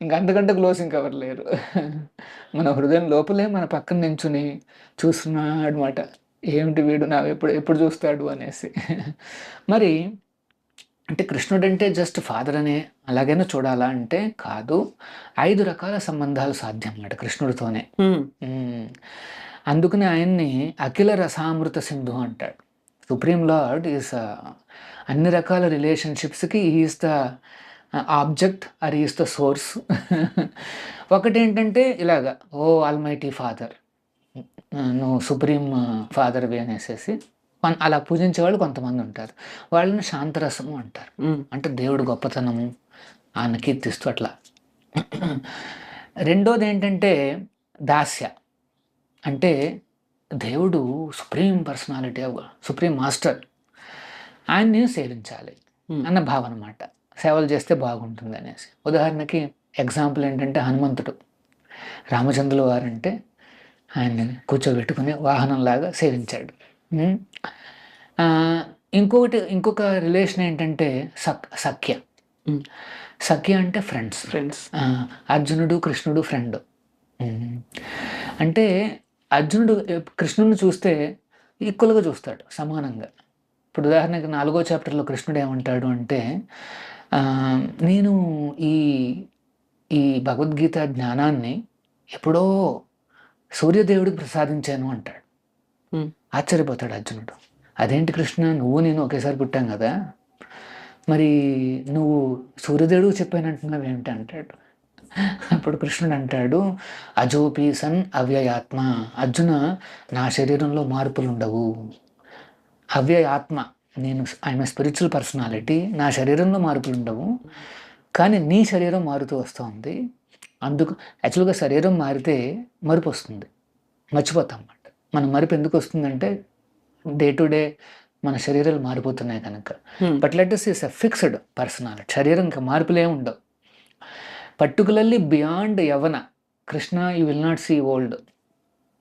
ఇంకంతకంటే క్లోజ్ ఇంకెవరు లేరు. మన హృదయం లోపలే మన పక్కన నించుని చూస్తున్నాడు అనమాట. ఏమిటి వీడు నా ఎప్పుడు చూస్తాడు అనేసి. మరి అంటే కృష్ణుడు అంటే జస్ట్ ఫాదర్ అనే అలాగైనా చూడాలా అంటే కాదు. 5 రకాల సంబంధాలు సాధ్యం అన్నమాట కృష్ణుడితోనే. అందుకని ఆయన్ని అఖిల రసామృత సింధు అంటాడు. సుప్రీం లార్డ్ ఈస్ అన్ని రకాల రిలేషన్షిప్స్కి is the object or is the source. ఒకటేంటంటే ఇలాగా, ఓ ఆల్మైటీ ఫాదర్, నువ్వు సుప్రీం ఫాదర్వి అనేసి అలా పూజించే వాళ్ళు కొంతమంది ఉంటారు. వాళ్ళని శాంతరసము అంటారు. అంటే దేవుడు గొప్పతనము ఆయన కీర్తిస్తూ అట్లా. రెండోది ఏంటంటే దాస్య. అంటే దేవుడు సుప్రీం పర్సనాలిటీ, సుప్రీం మాస్టర్, ఆయన్ని సేవించాలి అన్న భావన అన్నమాట. సేవలు చేస్తే బాగుంటుంది అనేసి. ఉదాహరణకి ఎగ్జాంపుల్ ఏంటంటే హనుమంతుడు, రామచంద్రుల వారంటే ఆయన్ని కూర్చోబెట్టుకుని వాహనంలాగా సేవించాడు. ఇంకొక రిలేషన్ ఏంటంటే సఖ్య. సఖ్య అంటే ఫ్రెండ్స్. అర్జునుడు కృష్ణుడు ఫ్రెండ్. అంటే అర్జునుడు కృష్ణుడిని చూస్తే ఈక్వల్గా చూస్తాడు, సమానంగా. ఇప్పుడు ఉదాహరణకి 4వ చాప్టర్లో కృష్ణుడు ఏమంటాడు అంటే, నేను ఈ భగవద్గీత జ్ఞానాన్ని ఎప్పుడో సూర్యదేవుడికి ప్రసాదించాను అంటాడు. ఆశ్చర్యపోతాడు అర్జునుడు. అదేంటి కృష్ణ, నువ్వు నేను ఒకేసారి పుట్టాం కదా, మరి నువ్వు సూర్యదేవుడికి చెప్పానంటున్నావు ఏమిటి అంటాడు. అప్పుడు కృష్ణుడు అంటాడు, అజోపి సన్ అవ్యయాత్మ. అర్జున, నా శరీరంలో మార్పులు ఉండవు. అవ్యయాత్మ, నేను ఐఎమ్ ఏ స్పిరిచువల్ పర్సనాలిటీ, నా శరీరంలో మార్పులు ఉండవు, కానీ నీ శరీరం మారుతూ వస్తుంది. అందుకు యాక్చువల్గా శరీరం మారితే మరుపు వస్తుంది, మర్చిపోతాం అన్నమాట. మన మరుపు ఎందుకు వస్తుందంటే డే టు డే మన శరీరాలు మారిపోతున్నాయి కనుక. But let us is a fixed personality. శరీరం ఇంకా మార్పులే ఉండవు. పర్టికులర్లీ బియాండ్ యవన Krishna you will not see old.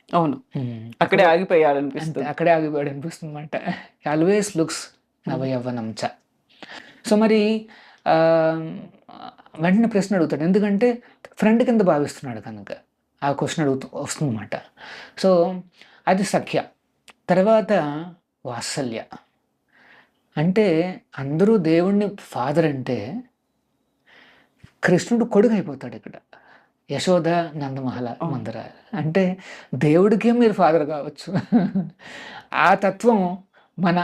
అవును, అక్కడే ఆగిపోయాడు అనిపిస్తుంది. అక్కడే ఆగిపోయాడు అనిపిస్తుంది అనమాట. ఆల్వేస్ లుక్స్ నవయవ్వనం చ. సో మరి వెంటనే ప్రశ్న అడుగుతాడు, ఎందుకంటే ఫ్రెండ్ కింద భావిస్తున్నాడు కనుక ఆ క్వశ్చన్ వస్తుందన్నమాట. సో అది సఖ్య. తర్వాత వాత్సల్య. అంటే అందరూ దేవుణ్ణి ఫాదర్ అంటే కృష్ణుడు కొడుకు అయిపోతాడు ఇక్కడ. యశోద నందమహల మందర అంటే దేవుడికే మీరు ఫాదర్ కావచ్చు. ఆ తత్వం మన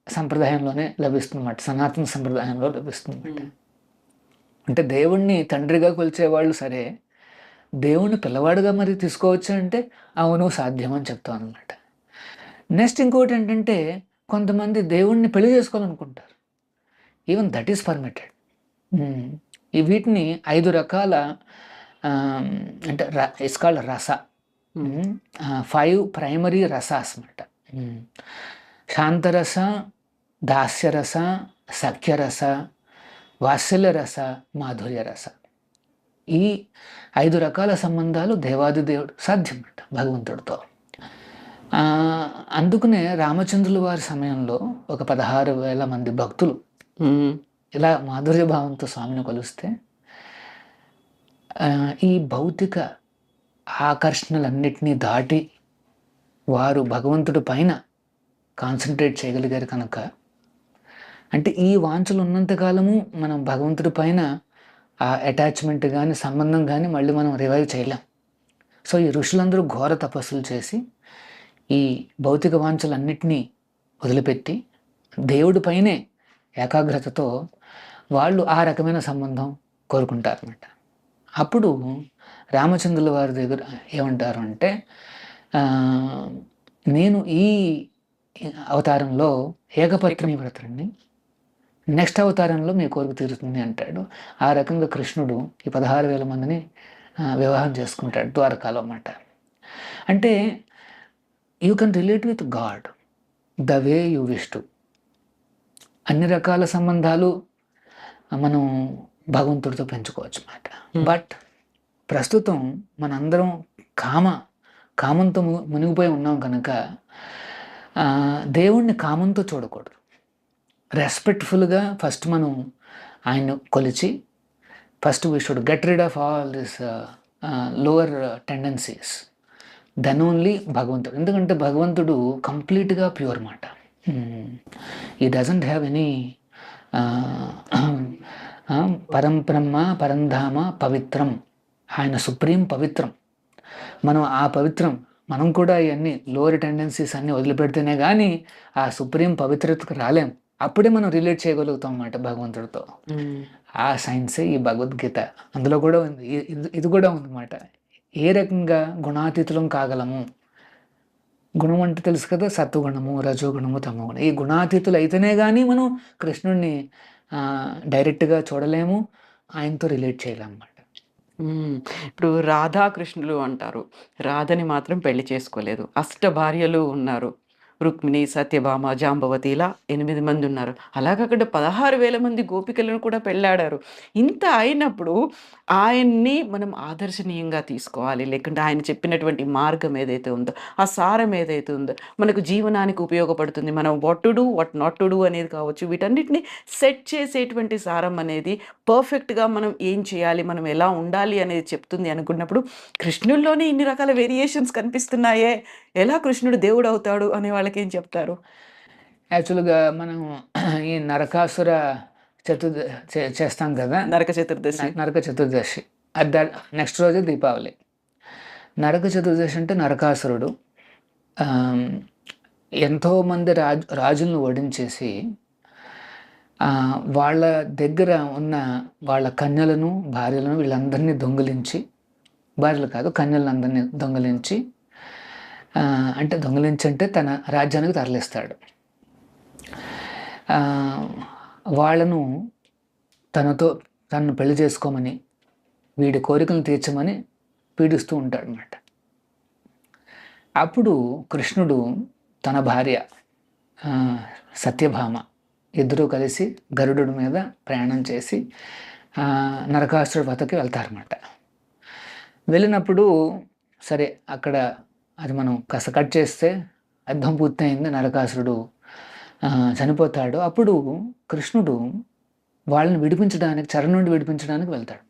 సంప్రదాయంలోనే లభిస్తుందన్నమాట, సనాతన సంప్రదాయంలో లభిస్తుందన్నమాట. అంటే దేవుణ్ణి తండ్రిగా కొలిచేవాళ్ళు సరే, దేవుణ్ణి పిల్లవాడుగా మరి తీసుకోవచ్చు అంటే అవును సాధ్యం అని చెప్తాం అనమాట. నెక్స్ట్ ఇంకోటి ఏంటంటే కొంతమంది దేవుణ్ణి పెళ్లి చేసుకోవాలనుకుంటారు. Even that is permitted. ఈ వీటిని 5 రకాల అంటే ఇట్స్ కాల్డ్ రస. 5 ప్రైమరీ రసాస్ అన్నమాట. శాంతరస, దాస్యరస, సఖ్యరస, వాత్సల్యరస, మాధుర్యరస. ఈ 5 రకాల సంబంధాలు దేవాది దేవుడు సాధ్యం అన్నమాట భగవంతుడితో. అందుకనే రామచంద్రుల వారి సమయంలో ఒక 16,000 మంది భక్తులు ఇలా మాధుర్య భావంతో స్వామిని కొలిస్తే ఈ భౌతిక ఆకర్షణలన్నిటినీ దాటి వారు భగవంతుడి పైన కాన్సన్ట్రేట్ చేయగలిగారు కనుక, అంటే ఈ వాంఛలు ఉన్నంతకాలము మనం భగవంతుడి పైన ఆ అటాచ్మెంట్ కానీ సంబంధం కానీ మళ్ళీ మనం రివైవ్ చేయలేం. సో ఈ ఋషులందరూ ఘోర తపస్సులు చేసి ఈ భౌతిక వాంఛలన్నిటినీ వదిలిపెట్టి దేవుడి పైనే ఏకాగ్రతతో వాళ్ళు ఆ రకమైన సంబంధం కోరుకుంటారన్నమాట. అప్పుడు రామచంద్రుల వారి దగ్గర ఏమంటారు అంటే, నేను ఈ అవతారంలో ఏకపత్ని వ్రతుడిని, నెక్స్ట్ అవతారంలో మీ కోరిక తీరుతుంది అంటాడు. ఆ రకంగా కృష్ణుడు ఈ 16,000 మందిని వివాహం చేసుకుంటాడు ద్వారకాలో అన్నమాట. అంటే you can relate with God the way you wish to. అన్ని రకాల సంబంధాలు మనం భగవంతుడితో పెంచుకోవచ్చు అన్నమాట. బట్ ప్రస్తుతం మనందరం కామంతో మునిగిపోయి ఉన్నాం కనుక దేవుణ్ణి కామంతో చూడకూడదు. రెస్పెక్ట్ఫుల్గా ఫస్ట్ మనం ఆయన కొలిచి first we should get rid of all this lower tendencies, then only భగవంతుడు. ఎందుకంటే భగవంతుడు కంప్లీట్గా ప్యూర్ మాట. ఈ డజంట్ హ్యావ్ ఎనీ పరంబ్రహ్మ పరంధామ పవిత్రం. ఆయన సుప్రీం పవిత్రం. మనం ఆ పవిత్రం మనం కూడా ఇవన్నీ లోవర్ టెండెన్సీస్ అన్నీ వదిలిపెడితేనే కానీ ఆ సుప్రీం పవిత్రతకు రాలేం. అప్పుడే మనం రిలేట్ చేయగలుగుతాం అన్నమాట భగవంతుడితో. ఆ సైన్సే ఈ భగవద్గీత. అందులో కూడా ఉంది, ఇది కూడా ఉందన్నమాట. ఏ రకంగా గుణాతీతులం కాగలము. గుణం అంటే తెలుసు కదా, సత్వగుణము, రజోగుణము, తమోగుణం. ఈ గుణాతీతులు అయితేనే కానీ మనం కృష్ణుడిని డైరెక్ట్గా చూడలేము, ఆయనతో రిలేట్ చేయలేము అన్నమాట. ఇప్పుడు రాధాకృష్ణులు అంటారు, రాధని మాత్రం పెళ్లి చేసుకోలేదు. భార్యలు ఉన్నారు, రుక్మిణి, సత్యభామ, జాంబవతి, ఇలా 8 మంది ఉన్నారు. అలాగక్కడ 16,000 మంది గోపికలను కూడా పెళ్ళాడారు. ఇంత అయినప్పుడు ఆయన్ని మనం ఆదర్శనీయంగా తీసుకోవాలి. లేకుంటే ఆయన చెప్పినటువంటి మార్గం ఏదైతే ఉందో, ఆ సారం ఏదైతే ఉందో, మనకు జీవనానికి ఉపయోగపడుతుంది, మనం what to do what not to do అనేది కావచ్చు, వీటన్నిటిని సెట్ చేసేటువంటి సారం అనేది పర్ఫెక్ట్గా మనం ఏం చేయాలి, మనం ఎలా ఉండాలి అనేది చెప్తుంది అనుకున్నప్పుడు కృష్ణుల్లోనే ఇన్ని రకాల వేరియేషన్స్ కనిపిస్తున్నాయే, ఎలా కృష్ణుడు దేవుడు అవుతాడు అనే వాళ్ళకి ఏం చెప్తారు? యాక్చువల్గా మనం ఈ నరకాసుర చేస్తాం కదా, నరక చతుర్దశి. అది నెక్స్ట్ రోజే దీపావళి. నరక చతుర్దశి అంటే నరకాసురుడు ఎంతోమంది రాజులను ఓడించేసి వాళ్ళ దగ్గర ఉన్న వాళ్ళ కన్యలను, భార్యలను, వీళ్ళందరినీ దొంగిలించి, భార్యలు కాదు కన్యలందరినీ దొంగిలించి, అంటే దొంగిలించంటే తన రాజ్యానికి తరలిస్తాడు. వాళ్ళను తనను పెళ్లి చేసుకోమని, వీడి కోరికలను తీర్చమని పీడిస్తూ ఉంటాడు అన్నమాట. అప్పుడు కృష్ణుడు తన భార్య సత్యభామ ఇద్దరూ కలిసి గరుడు మీద ప్రయాణం చేసి నరకాసురుడి వద్దకు వెళ్తారన్నమాట. వెళ్ళినప్పుడు సరే అక్కడ అది మనం కాస్త కట్ చేస్తే యుద్ధం పూర్తయింది, నరకాసురుడు చనిపోతాడు. అప్పుడు కృష్ణుడు వాళ్ళని విడిపించడానికి, చెర నుండి విడిపించడానికి వెళ్తాడు.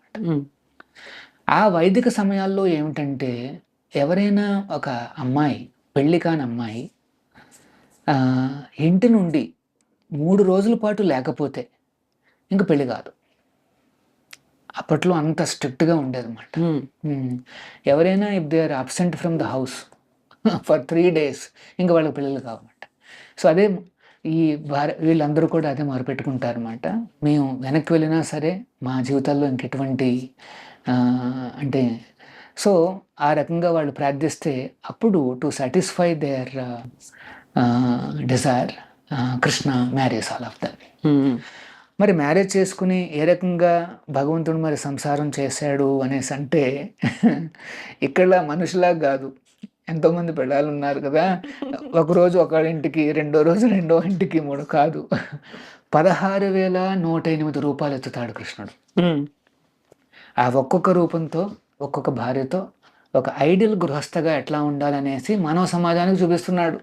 ఆ వైదిక సమయాల్లో ఏమిటంటే ఎవరైనా ఒక అమ్మాయి, పెళ్లి కాని అమ్మాయి ఇంటి నుండి 3 రోజుల పాటు లేకపోతే ఇంక పెళ్లి కాదు. అప్పట్లో అంత స్ట్రిక్ట్గా ఉండేదన్నమాట. ఎవరైనా if they are absent from the house for 3 days ఇంకా వాళ్ళకి పిల్లలు కావన్నమాట. సో అదే ఈ వీళ్ళందరూ కూడా అదే మొరపెట్టుకుంటారన్నమాట. మేము వెనక్కి వెళ్ళినా సరే మా జీవితాల్లో ఇంకెటువంటి అంటే సో ఆ రకంగా వాళ్ళు ప్రార్థిస్తే అప్పుడు to satisfy their desire Krishna marriage all of them. మరి మ్యారేజ్ చేసుకుని ఏ రకంగా భగవంతుడు మరి సంసారం చేశాడు అనేసి అంటే ఇక్కడ మనుషులా కాదు, ఎంతోమంది పిల్లలు ఉన్నారు కదా, ఒకరోజు ఒక ఇంటికి, రెండో రోజు రెండో ఇంటికి, 3 కాదు, 16,108 రూపాయలు ఎత్తుతాడు కృష్ణుడు. ఆ ఒక్కొక్క రూపంతో, ఒక్కొక్క భార్యతో ఒక ఐడియల్ గృహస్థగా ఎట్లా ఉండాలనేసి మానవ సమాజానికి చూపిస్తున్నాడు.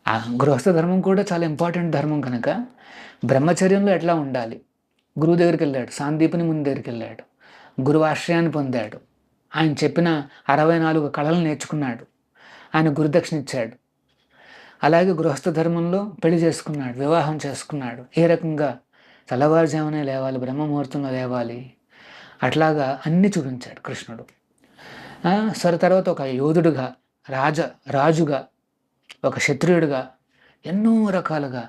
ఆ గృహస్థ ధర్మం కూడా చాలా ఇంపార్టెంట్ ధర్మం కనుక బ్రహ్మచర్యంలో ఎట్లా ఉండాలి. గురువు దగ్గరికి వెళ్ళాడు, సాందీపుని ముందు దగ్గరికి వెళ్ళాడు, గురువు ఆశ్రయాన్ని పొందాడు, ఆయన చెప్పిన 64 కళలు నేర్చుకున్నాడు, ఆయన గురుదక్షిణ ఇచ్చాడు. అలాగే గృహస్థ ధర్మంలో పెళ్లి చేసుకున్నాడు, వివాహం చేసుకున్నాడు. ఏ రకంగా తెల్లవారుజామునే లేవాలి, బ్రహ్మముహూర్తంలో లేవాలి, అట్లాగా అన్నీ చూపించాడు కృష్ణుడు. సరే తర్వాత ఒక యోధుడుగా, రాజుగా, ఒక క్షత్రియుడిగా ఎన్నో రకాలుగా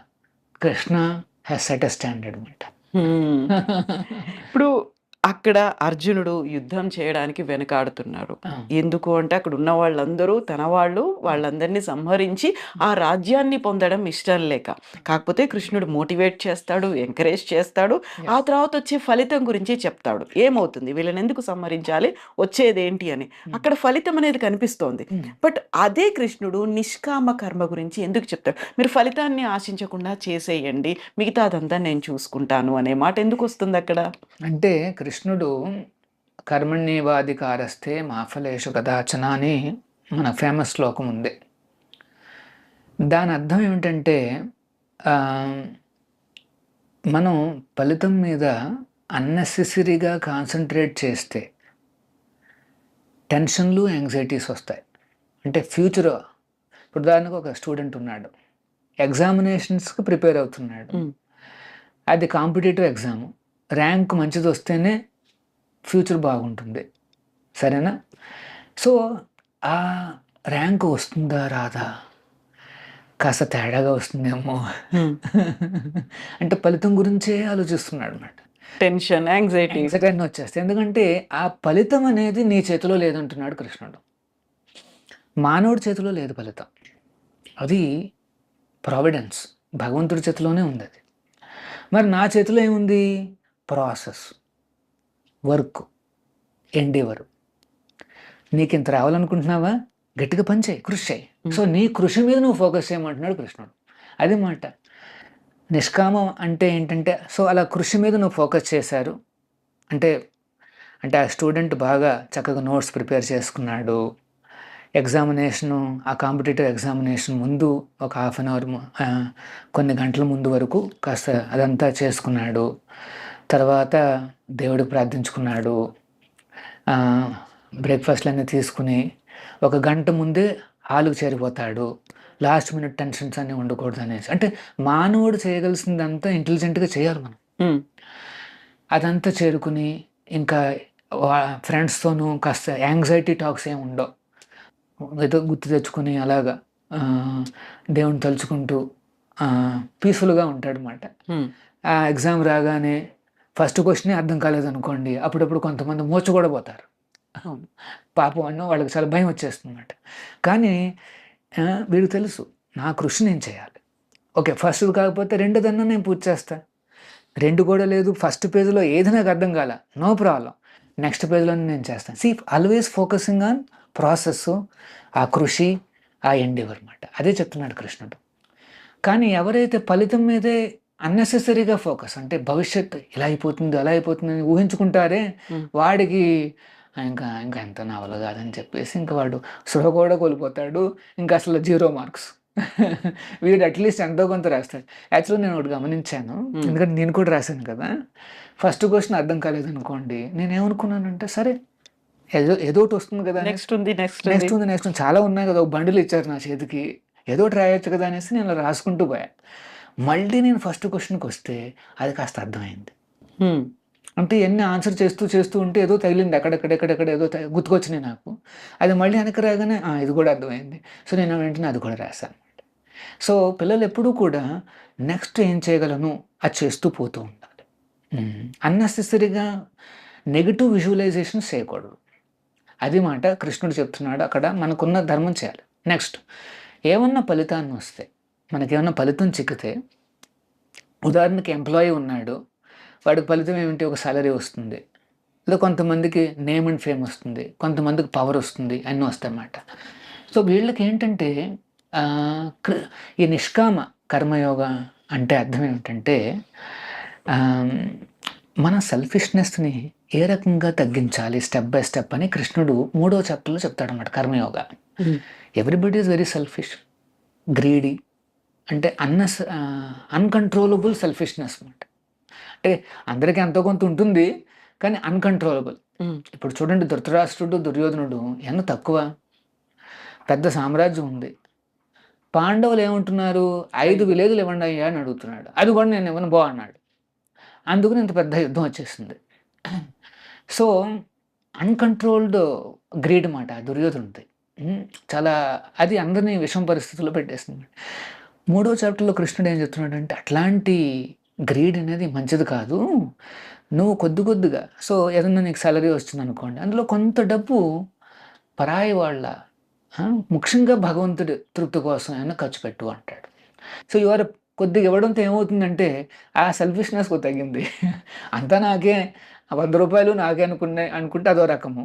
Krishna has set a standard అనమాట. ఇప్పుడు అక్కడ అర్జునుడు యుద్ధం చేయడానికి వెనకాడుతున్నాడు. ఎందుకు అంటే అక్కడ ఉన్న వాళ్ళందరూ తన వాళ్ళందరినీ సంహరించి ఆ రాజ్యాన్ని పొందడం ఇష్టం లేక. కాకపోతే కృష్ణుడు మోటివేట్ చేస్తాడు, ఎంకరేజ్ చేస్తాడు. ఆ తర్వాత వచ్చే ఫలితం గురించి చెప్తాడు. ఏమవుతుంది, వీళ్ళని ఎందుకు సంహరించాలి, వచ్చేదేంటి అని. అక్కడ ఫలితం అనేది కనిపిస్తోంది. బట్ అదే కృష్ణుడు నిష్కామ కర్మ గురించి ఎందుకు చెప్తాడు? మీరు ఫలితాన్ని ఆశించకుండా చేసేయండి, మిగతాదంతా నేను చూసుకుంటాను అనే మాట ఎందుకు వస్తుంది అక్కడ? అంటే కృష్ణుడు కర్మణ్యేవాధికారస్తే మా ఫలేషు కదాచన అని మన ఫేమస్ శ్లోకం ఉంది. దాని అర్థం ఏమిటంటే మనం ఫలితం మీద అన్నెసెసరీగా కాన్సన్ట్రేట్ చేస్తే టెన్షన్లు, యాంగ్జైటీస్ వస్తాయి. అంటే ఫ్యూచర్, ఇప్పుడు ఉదాహరణకు ఒక స్టూడెంట్ ఉన్నాడు, ఎగ్జామినేషన్స్కి ప్రిపేర్ అవుతున్నాడు, అది కాంపిటేటివ్ ఎగ్జామ్, ర్యాంక్ మంచిది వస్తేనే ఫ్యూచర్ బాగుంటుంది, సరేనా? సో ఆ ర్యాంక్ వస్తుందా రాదా, కాస్త తేడాగా వస్తుందేమో అంటే ఫలితం గురించే ఆలోచిస్తున్నాడు అనమాట. టెన్షన్, యాంగ్జైటీ వచ్చేస్తాయి. ఎందుకంటే ఆ ఫలితం అనేది నీ చేతిలో లేదంటున్నాడు కృష్ణుడు. మానవుడి చేతిలో లేదు ఫలితం, అది ప్రావిడెన్స్, భగవంతుడి చేతిలోనే ఉంది అది. మరి నా చేతిలో ఏముంది? Process, work, endeavour. నీకు ఇంత రావాలనుకుంటున్నావా, గట్టిగా పని చేయి, కృషి చేయి. సో నీ కృషి మీద నువ్వు ఫోకస్ చేయమంటున్నాడు కృష్ణుడు. అది మాట. నిష్కామం అంటే ఏంటంటే, సో అలా కృషి మీద నువ్వు ఫోకస్ చేశారు అంటే ఆ స్టూడెంట్ బాగా చక్కగా నోట్స్ ప్రిపేర్ చేసుకున్నాడు, ఎగ్జామినేషను, ఆ కాంపిటేటివ్ ఎగ్జామినేషన్ ముందు ఒక 1/2 అవర్, కొన్ని గంటల ముందు వరకు కాస్త అదంతా చేసుకున్నాడు. తర్వాత దేవుడికి ప్రార్థించుకున్నాడు, బ్రేక్ఫాస్ట్లన్నీ తీసుకుని 1 గంట ముందే హాలుకు చేరిపోతాడు. లాస్ట్ మినిట్ టెన్షన్స్ అన్నీ ఉండకూడదు అనేసి. అంటే మానవుడు చేయగలిసిందంతా ఇంటెలిజెంట్గా చేయాలి మనం. అదంతా చేరుకుని ఇంకా ఫ్రెండ్స్తోనూ కాస్త యాంగ్జైటీ టాక్స్ ఏమి ఉండవు, ఏదో గుర్తు తెచ్చుకొని అలాగా దేవుని తలుచుకుంటూ పీస్ఫుల్గా ఉంటాడు అన్నమాట. ఆ ఎగ్జామ్ రాగానే ఫస్ట్ క్వశ్చనే అర్థం కాలేదనుకోండి, అప్పుడప్పుడు కొంతమంది మోచ కూడా పోతారు, పాపం అన్న వాళ్ళకి చాలా భయం వచ్చేస్తుంది అన్నమాట. కానీ వీడికి తెలుసు నా కృషి నేను చేయాలి. ఓకే, ఫస్ట్ కాకపోతే 2దన్నా నేను పూర్తి చేస్తా, 2 కూడా లేదు, ఫస్ట్ పేజ్లో ఏది నాకు అర్థం కాల, నో ప్రాబ్లం, నెక్స్ట్ పేజ్లో నేను చేస్తాను. See always focusing on process, ఆ కృషి, ఆ ఎండేవర్ అన్నమాట. అదే చెప్తున్నాడు కృష్ణుడు. కానీ ఎవరైతే ఫలితం మీదే అన్నెసెసరీగా ఫోకస్, అంటే భవిష్యత్తు ఇలా అయిపోతుంది అలా అయిపోతుంది అని ఊహించుకుంటారే, వాడికి ఇంకా ఎంత నా వల్ల కాదని చెప్పేసి ఇంకా వాడు సృహ కూడా కోల్పోతాడు, ఇంకా అసలు 0 మార్క్స్. వీడు అట్లీస్ట్ ఎంతో కొంత రాస్తాడు. యాక్చువల్గా నేను ఒకటి గమనించాను, ఎందుకంటే నేను కూడా రాశాను కదా. ఫస్ట్ క్వశ్చన్ అర్థం కాలేదనుకోండి, నేనేమనుకున్నానంటే సరే ఏదో ఒకటి వస్తుంది కదా, నెక్స్ట్ ఉంది నెక్స్ట్ చాలా ఉన్నాయి కదా, ఒక బండిలు ఇచ్చారు నా చేతికి, ఏదో ఒకటి రాయొచ్చు కదా అనేసి నేను అలా రాసుకుంటూ పోయా. మళ్ళీ నేను ఫస్ట్ క్వశ్చన్కి వస్తే అది కాస్త అర్థమైంది. అంటే ఎన్ని ఆన్సర్ చేస్తూ ఉంటే ఏదో తగిలింది, ఎక్కడెక్కడ ఏదో గుర్తుకొచ్చినాయి నాకు. అది మళ్ళీ వెనక్కి రాగానే ఇది కూడా అర్థమైంది. సో నేను వెంటనే అది కూడా రాశాను. సో పిల్లలు ఎప్పుడూ కూడా నెక్స్ట్ ఏం చేయగలను అది చేస్తూ పోతూ ఉండాలి. అన్నెసెసరీగా నెగిటివ్ విజువలైజేషన్స్ చేయకూడదు. అది మాట కృష్ణుడు చెప్తున్నాడు. అక్కడ మనకున్న ధర్మం చేయాలి. నెక్స్ట్ ఏమన్నా ఫలితాన్ని వస్తే, మనకేమన్నా ఫలితం చిక్కితే, ఉదాహరణకి ఎంప్లాయీ ఉన్నాడు, వాడికి ఫలితం ఏమిటి, ఒక సాలరీ వస్తుంది, లేదా కొంతమందికి నేమ్ అండ్ ఫేమ్ వస్తుంది, కొంతమందికి పవర్ వస్తుంది, అన్నీ వస్తాయన్నమాట. సో వీళ్ళకి ఏంటంటే ఈ నిష్కామ కర్మయోగ అంటే అర్థం ఏమిటంటే మన సెల్ఫిష్నెస్ని ఏ రకంగా తగ్గించాలి స్టెప్ బై స్టెప్ అని కృష్ణుడు 3వ చాప్టర్లో చెప్తాడన్నమాట. Karma Yoga. Everybody is very selfish, greedy, అంటే అన్కంట్రోలబుల్ సెల్ఫిష్నెస్ అన్నమాట. అంటే అందరికీ ఎంతో కొంత ఉంటుంది, కానీ అన్కంట్రోలబుల్. ఇప్పుడు చూడండి, ధృతరాష్ట్రుడు, దుర్యోధనుడు ఎంత తక్కువ, పెద్ద సామ్రాజ్యం ఉంది. పాండవులు ఏమంటున్నారు, 5 విలేజ్లు ఇవ్వండి అయ్యా అని అడుగుతున్నాడు. అది కూడా నేను ఇవ్వను బో అన్నాడు. అందుకని ఇంత పెద్ద యుద్ధం వచ్చేసింది. సో అన్కంట్రోల్డ్ గ్రీడ్ మాట దుర్యోధనుడి. చాలా అది అందరినీ విషమ పరిస్థితుల్లో పెట్టేస్తుంది. 3వ చాప్టర్లో కృష్ణుడు ఏం చెప్తున్నాడు అంటే, అట్లాంటి గ్రీడ్ అనేది మంచిది కాదు. నువ్వు కొద్దిగా సో ఏదన్నా నీకు సాలరీ వస్తుంది అనుకోండి, అందులో కొంత డబ్బు పరాయి వాళ్ళ, ముఖ్యంగా భగవంతుడి తృప్తి కోసం ఏమైనా ఖర్చు పెట్టు అంటాడు. సో ఇవాళ కొద్దిగా ఇవ్వడంతో ఏమవుతుందంటే ఆ సెల్ఫిష్నెస్ తగ్గింది. అంతా నాకే, 100 రూపాయలు నాకే అనుకుంటే అదో రకము.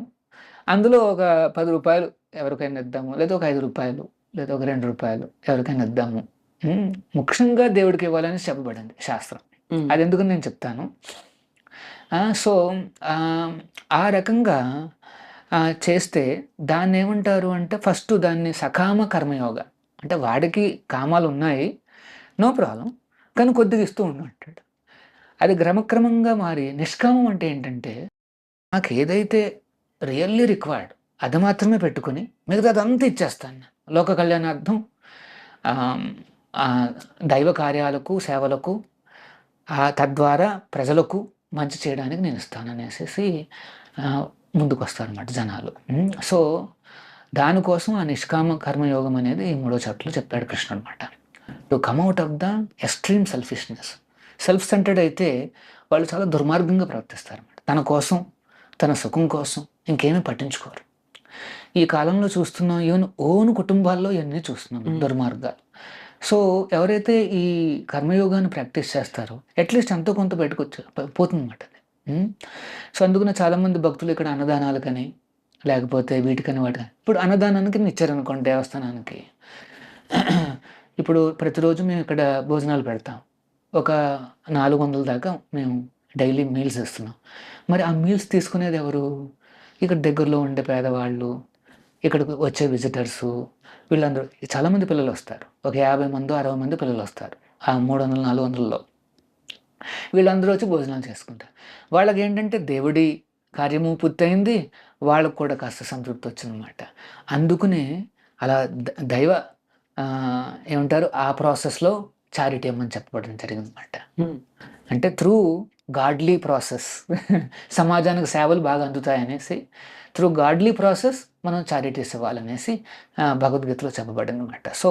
అందులో ఒక 10 రూపాయలు ఎవరికైనా ఇద్దాము, లేదా ఒక 5 రూపాయలు, లేదా ఒక 2 రూపాయలు ఎవరికైనా ఇద్దాము. ముఖ్యంగా దేవుడికి ఇవ్వాలని చెప్పబడింది శాస్త్రం. అది ఎందుకని నేను చెప్తాను. సో ఆ రకంగా చేస్తే దాన్ని ఏమంటారు అంటే, ఫస్ట్ దాన్ని సకామ కర్మయోగ అంటే, వాడికి కామాలు ఉన్నాయి, నో ప్రాబ్లం, కానీ కొద్దిగా ఇస్తూ ఉండు అంటాడు. అది క్రమక్రమంగా మారి నిష్కామం అంటే ఏంటంటే, నాకు ఏదైతే రియల్లీ రిక్వైర్డ్ అది మాత్రమే పెట్టుకొని మిగతాదంతా ఇచ్చేస్తాను. లోక కళ్యాణార్థం, దైవ కార్యాలకు, సేవలకు, తద్వారా ప్రజలకు మంచి చేయడానికి నేను ఇస్తాను అనేసి ముందుకు వస్తారన్నమాట జనాలు. సో దానికోసం ఆ నిష్కామ కర్మయోగం అనేది 3వ చాప్టర్లో చెప్పాడు కృష్ణుడు అనమాట. To come out of the extreme selfishness. Self centred అయితే వాళ్ళు చాలా దుర్మార్గంగా ప్రవర్తిస్తారన్నమాట. తన కోసం, తన సుఖం కోసం ఇంకేమీ పట్టించుకోరు. ఈ కాలంలో చూస్తున్నాం, ఈవెన్ ఓన్ కుటుంబాల్లో ఇవన్నీ చూస్తున్నాం దుర్మార్గాలు. సో ఎవరైతే ఈ కర్మయోగాన్ని ప్రాక్టీస్ చేస్తారో అట్లీస్ట్ ఎంతో కొంత బయటకు పోతుందన్నమాట అది. సో అందుకనే చాలామంది భక్తులు ఇక్కడ అన్నదానాలకని, లేకపోతే వీటికని వాటికని, ఇప్పుడు అన్నదానానికి ఇచ్చారనుకోండి దేవస్థానానికి, ఇప్పుడు ప్రతిరోజు మేము ఇక్కడ భోజనాలు పెడతాం, ఒక 400 దాకా మేము డైలీ మీల్స్ ఇస్తున్నాం. మరి ఆ మీల్స్ తీసుకునేది ఎవరు? ఇక్కడ దగ్గరలో ఉండే పేదవాళ్ళు, ఇక్కడికి వచ్చే విజిటర్సు, వీళ్ళందరూ. చాలామంది పిల్లలు వస్తారు, ఒక 50 మంది 60 మంది పిల్లలు వస్తారు ఆ 300 400లో. వీళ్ళందరూ వచ్చి భోజనాలు చేసుకుంటారు. వాళ్ళకి ఏంటంటే దేవుడి కార్యము పూర్తయింది, వాళ్ళకు కూడా కాస్త సంతృప్తి వచ్చిందన్నమాట. అందుకనే అలా దైవ ఏమంటారు ఆ ప్రాసెస్లో చారిటీ అమ్మని చెప్పబడడం జరిగిందన్నమాట. అంటే త్రూ గాడ్లీ ప్రాసెస్ సమాజానికి సేవలు బాగా అందుతాయనేసి, త్రూ గాడ్లీ ప్రాసెస్ మనం చారిటీస్ ఇవ్వాలనేసి భగవద్గీతలో చెప్పబడింది అనమాట. సో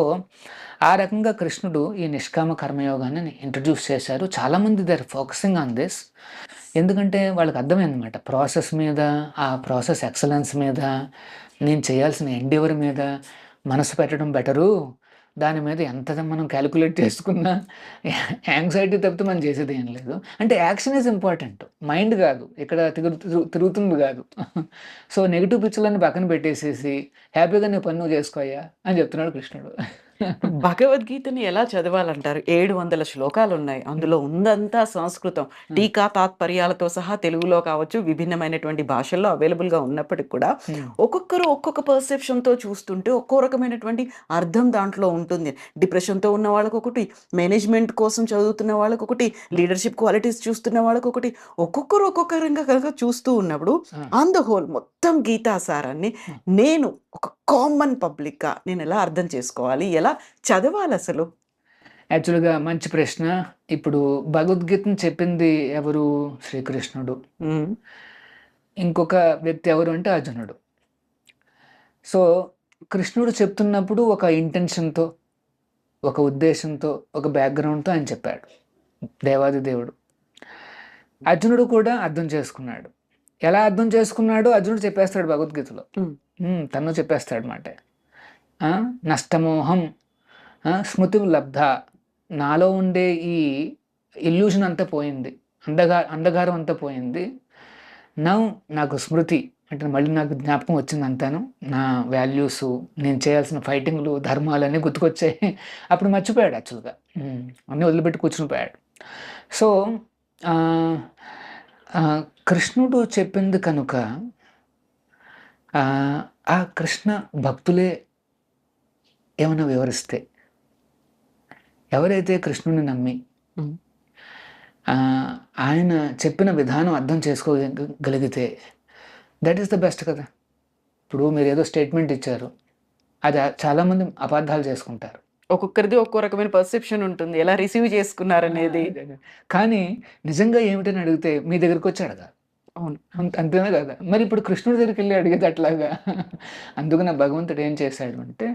ఆ రకంగా కృష్ణుడు ఈ నిష్కామ కర్మయోగాన్ని ఇంట్రడ్యూస్ చేశారు. చాలామంది they are focusing on this. ఎందుకంటే వాళ్ళకి అర్థమైందన్నమాట, ప్రాసెస్ మీద, ఆ ప్రాసెస్ ఎక్సలెన్స్ మీద, నేను చేయాల్సిన ఎండివర్ మీద మనసు పెట్టడం బెటరు. దాని మీద ఎంత మనం క్యాలిక్యులేట్ చేసుకున్నా యాంగ్జైటీ తప్పితే మనం చేసేది ఏం లేదు. అంటే యాక్షన్ ఈజ్ ఇంపార్టెంట్, మైండ్ కాదు, ఇక్కడ తిరుగుతుంది కాదు. సో నెగిటివ్ పిక్చర్లన్నీ పక్కన పెట్టేసేసి హ్యాపీగా నీ పని నువ్వు చేసుకోయ్యా అని చెప్తున్నాడు కృష్ణుడు. భగవద్గీతని ఎలా చదవాలంటారు? 700 శ్లోకాలు ఉన్నాయి. అందులో ఉందంతా సంస్కృతం. టీకా తాత్పర్యాలతో సహా తెలుగులో కావచ్చు, విభిన్నమైనటువంటి భాషల్లో అవైలబుల్‌గా ఉన్నప్పటికి కూడా ఒక్కొక్కరు ఒక్కొక్క పర్సెప్షన్‌తో చూస్తుంటే ఒక్కో రకమైనటువంటి అర్థం దాంట్లో ఉంటుంది. డిప్రెషన్‌తో ఉన్న వాళ్ళకొకటి, మేనేజ్‌మెంట్ కోసం చదువుతున్న వాళ్ళకొకటి, లీడర్‌షిప్ క్వాలిటీస్ చూస్తున్న వాళ్ళకొకటి, ఒక్కొక్కరు ఒక్కొక్క రంగా కనుక చూస్తూ ఉన్నప్పుడు ఆన్ ద హోల్ మొత్తం గీతా సారాన్ని నేను ఒక కామన్ పబ్లిక్‌గా నేనెలా అర్థం చేసుకోవాలి? ఎలా చదవాలసలు? యాక్చువల్‌గా మంచి ప్రశ్న. ఇప్పుడు భగవద్గీతను చెప్పింది ఎవరు? శ్రీకృష్ణుడు. హ్మ్. ఇంకొక వ్యక్తి ఎవరు అంటే అర్జునుడు. సో, కృష్ణుడు చెప్తున్నప్పుడు ఒక ఇంటెన్షన్‌తో, ఒక ఉద్దేశంతో, ఒక బ్యాక్‌గ్రౌండ్‌తో ఆయన చెప్పాడు. దేవాది దేవుడు. అర్జునుడు కూడా అర్థం చేసుకున్నాడు. ఎలా అర్థం చేసుకున్నాడో అర్జునుడు చెప్పేస్తాడు భగవద్గీతలో. తను చెప్పేస్తాడనమాట. నష్టమోహం స్మృతిం లబ్ధ. నాలో ఉండే ఈ ఇల్యూషన్ అంతా పోయింది, అంధకారం అంతా పోయింది. నాకు స్మృతి అంటే మళ్ళీ నాకు జ్ఞాపకం వచ్చింది అంతాను. నా వాల్యూస్, నేను చేయాల్సిన ఫైటింగ్లు, ధర్మాలన్నీ గుర్తుకొచ్చాయి. అప్పుడు మర్చిపోయాడు యాక్చువల్గా. అన్నీ వదిలిపెట్టి కూర్చుని పోయాడు. సో కృష్ణుడు చెప్పింది కనుక ఆ కృష్ణ భక్తులే ఏమైనా వివరిస్తే, ఎవరైతే కృష్ణుని నమ్మి ఆయన చెప్పిన విధానం అర్థం చేసుకోగలిగితే దట్ ఈస్ ద బెస్ట్ కదా. ఇప్పుడు మీరు ఏదో స్టేట్మెంట్ ఇచ్చారు, అది చాలామంది అపార్థాలు చేసుకుంటారు. ఒక్కొక్కరిది ఒక్కో రకమైన పర్సెప్షన్ ఉంటుంది. ఎలా రిసీవ్ చేసుకున్నారనేది. కానీ నిజంగా ఏమిటని అడిగితే మీ దగ్గరికి వచ్చి అడగాలి. అవును. అంతేనా కదా. మరి ఇప్పుడు కృష్ణుడి దగ్గరికి వెళ్ళి అడిగేది అట్లాగా. అందుకని భగవంతుడు ఏం చేశాడు అంటే